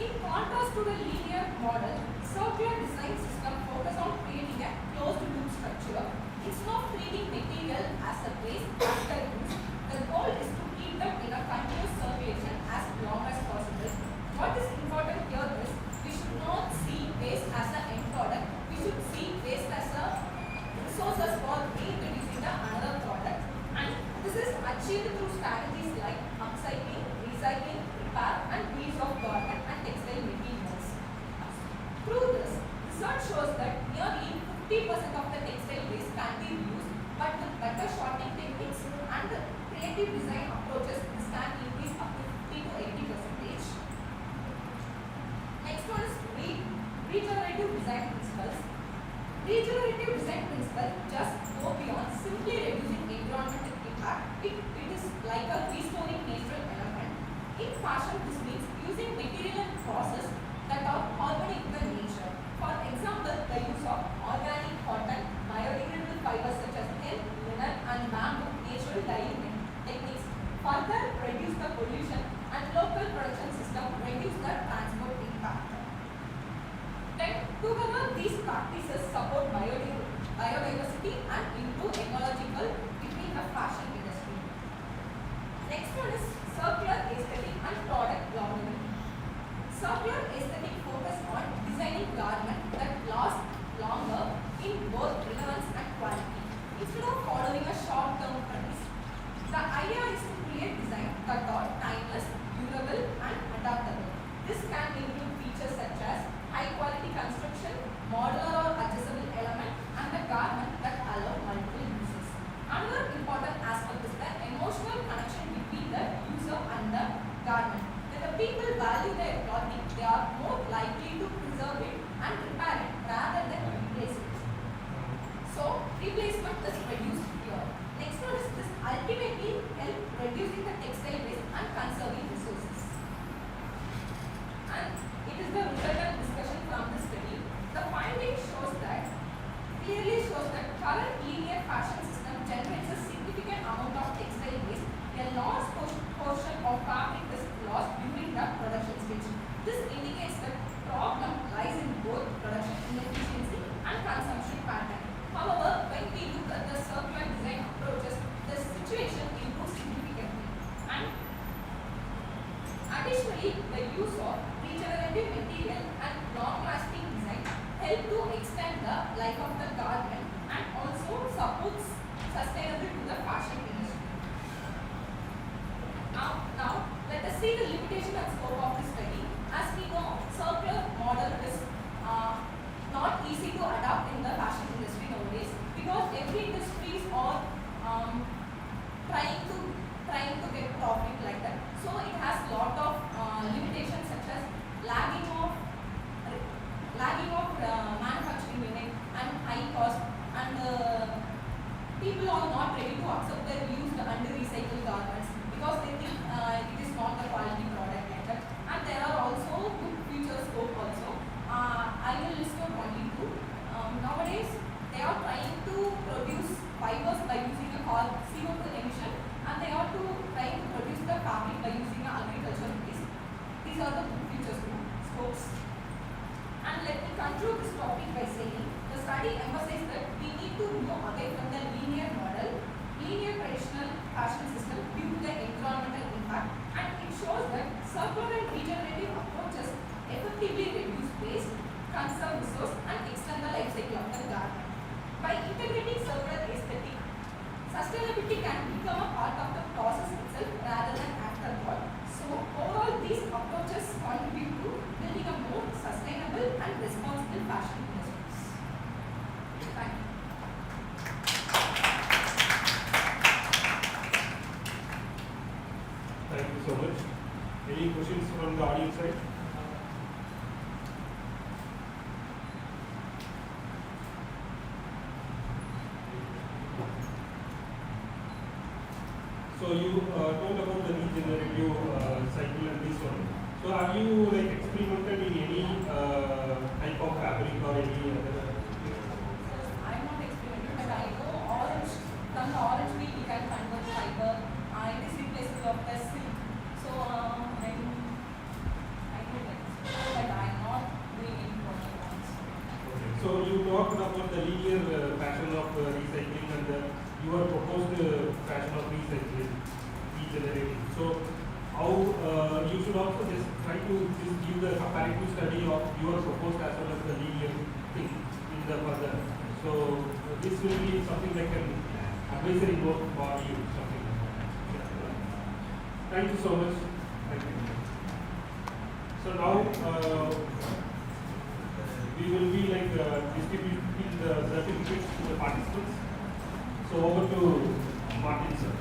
In contrast to the linear model, circular design system focus on creating a closed loop structure. Instead of treating material as a waste after use, the goal is to keep them in a continuous circulation as long as possible. What is important here is we should not see waste as an end product. We should see waste as a resources for reproducing the another product. And this is achieved through strategies like upcycling, recycling, repair and reuse of garment and textile materials. Through this, research shows that nearly 50% of the textile waste can be reused, but with better sorting techniques and creative design approaches, this can increase up to 50 to 80%. Next one is regenerative design principles. Regenerative design principles just go beyond simply reducing environmental impact. It is like a restoring natural element. In fashion, this means using material and process that are harmonic with nature. For example, the use of organic cotton, biodegradable fibers such as hemp, linen and bamboo natural dyeing techniques further reduce the pollution, and local production system reduce the transport impact. Then together these practices support biodiversity and improve ecological between the fashion industry. Next one is circular aesthetic and product longevity. Circular aesthetic focus on designing people are not ready to accept the used and recycled garments because they think it is not the quality product yet. And there are also good future scope also. I will list out only two. Nowadays, they are trying to produce fibers by using a CO2 emission, and they are trying to produce the fabric by using agricultural waste. These are the good future scopes. And let me conclude this topic by saying the study emphasizes that we need to move away from the linear traditional fashion system due to the environmental impact, and it shows that circular and regenerative approaches effectively reduce waste, conserve resource, and extend the life cycle of the garment. By integrating circular aesthetic, sustainability can become a part of the process itself rather than afterthought. So overall, these approaches contribute to building a more sustainable and responsible fashion industries. Thank you. Thank you so much. Any questions from the audience side? So you told about the regenerative cycle and this one. So have you like experimented in any type of fabric or any other? I am not experimenting, but I know orange, from the orange tree we can convert fiber. It is replaceable of the silk. So I know that, but I am not doing any project on this. Okay. So you talked about the linear fashion of recycling and your proposed fashion of recycling, regenerating. So how you should also just try to just give the comparative study of your proposed as well as the linear thing in the further. So this will be something like an advisory note for you, something like that. Yeah. Thank you so much. Thank you. So now we will be like distributing the certificates to the participants. So over to Martin, sir.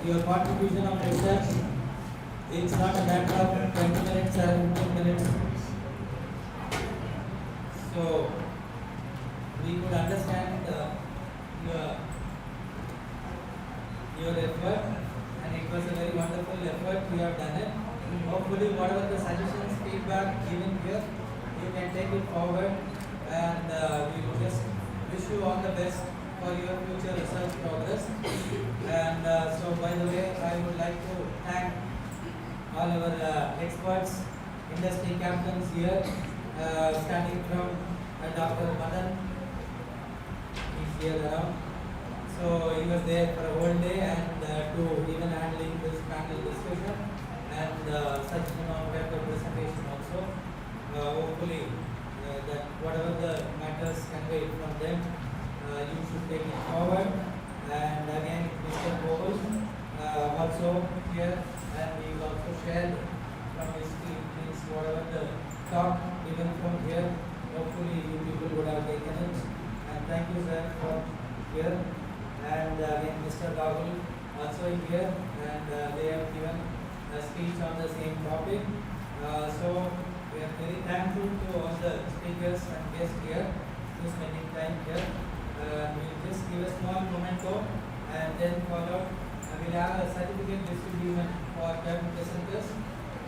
Your contribution of research, it's not a matter of 20 minutes or 15 minutes. So we could understand your effort, and it was a very wonderful effort. You have done it. Hopefully, whatever the suggestions, feedback given here, you can take it forward, and we will just wish you all the best for your future research progress. And so, by the way, I would like to thank all our experts, industry captains here, starting from Dr. Madan, he's here around. So he was there for a whole day and to even handling this panel discussion and such paper presentation also. Hopefully that whatever the matters conveyed from them, you should take it forward. And again, Mr. Gopal also here, and he will also share from his teams whatever the talk given from here. Hopefully you people would have taken it. And thank you, sir, for here. And again, Mr. Rahul also here, and they have given a speech on the same topic. So we are very thankful to all the speakers and guests here for spending time here. We'll just give a small memento and then follow. We'll have a certificate distribution for 10 presenters,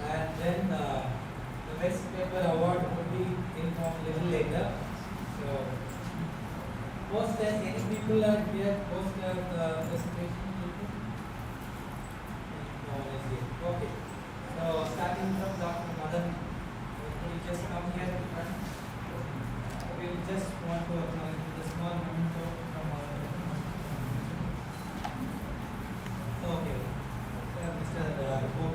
and then the best paper award will be informed little later. So post that any people are here, post the presentation. No, let's see. Okay. So starting from Dr. Madan, will you just come here in front? We just want to acknowledge the small memento from our. Okay. Mr. Gopal.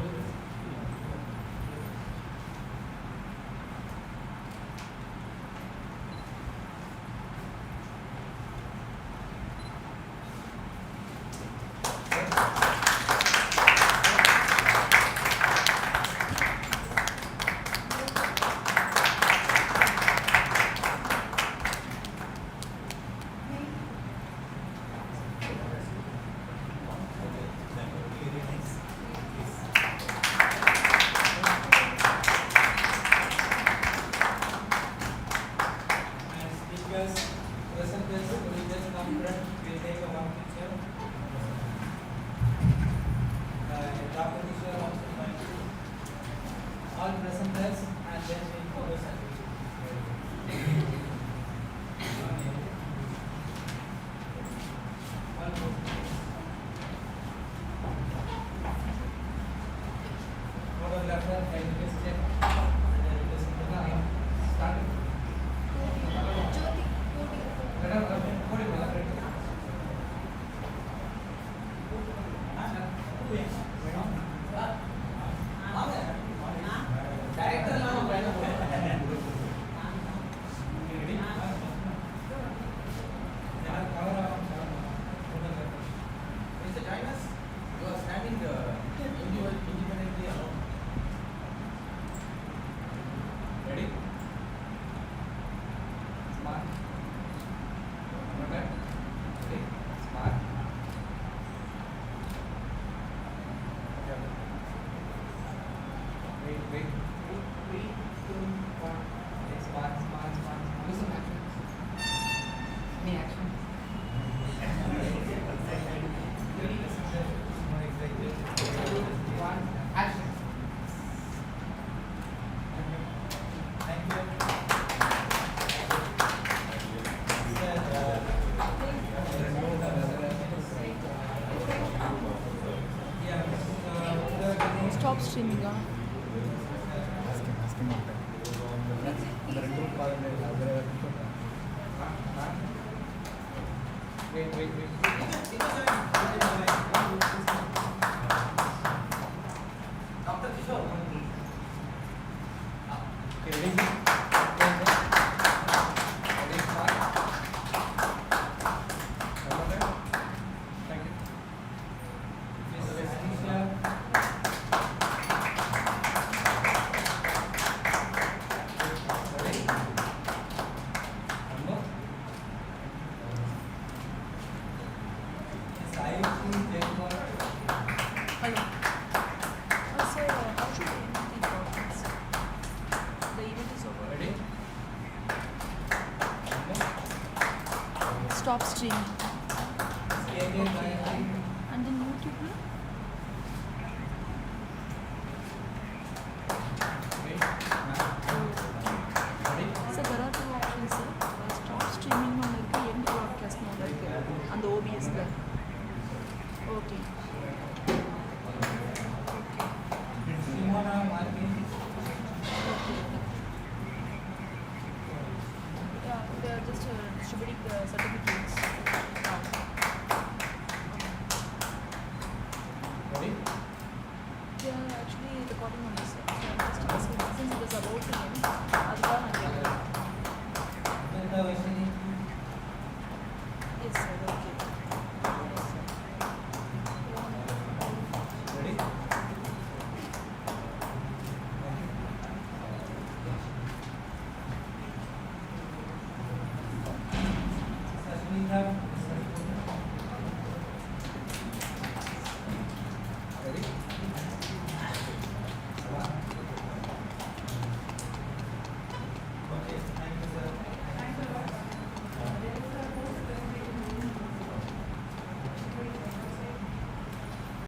Stop streaming. Wait. Dr. Kishore. Okay, ready? Thank you. Stop streaming. And then YouTube. So there are two options. Stop streaming on end broadcast on the OBS there. Okay. Yeah, they are just distributing the certificates. Sorry? They are actually recording on this. So I'm just asking, since it is about to end, Adva and yes, sir, okay.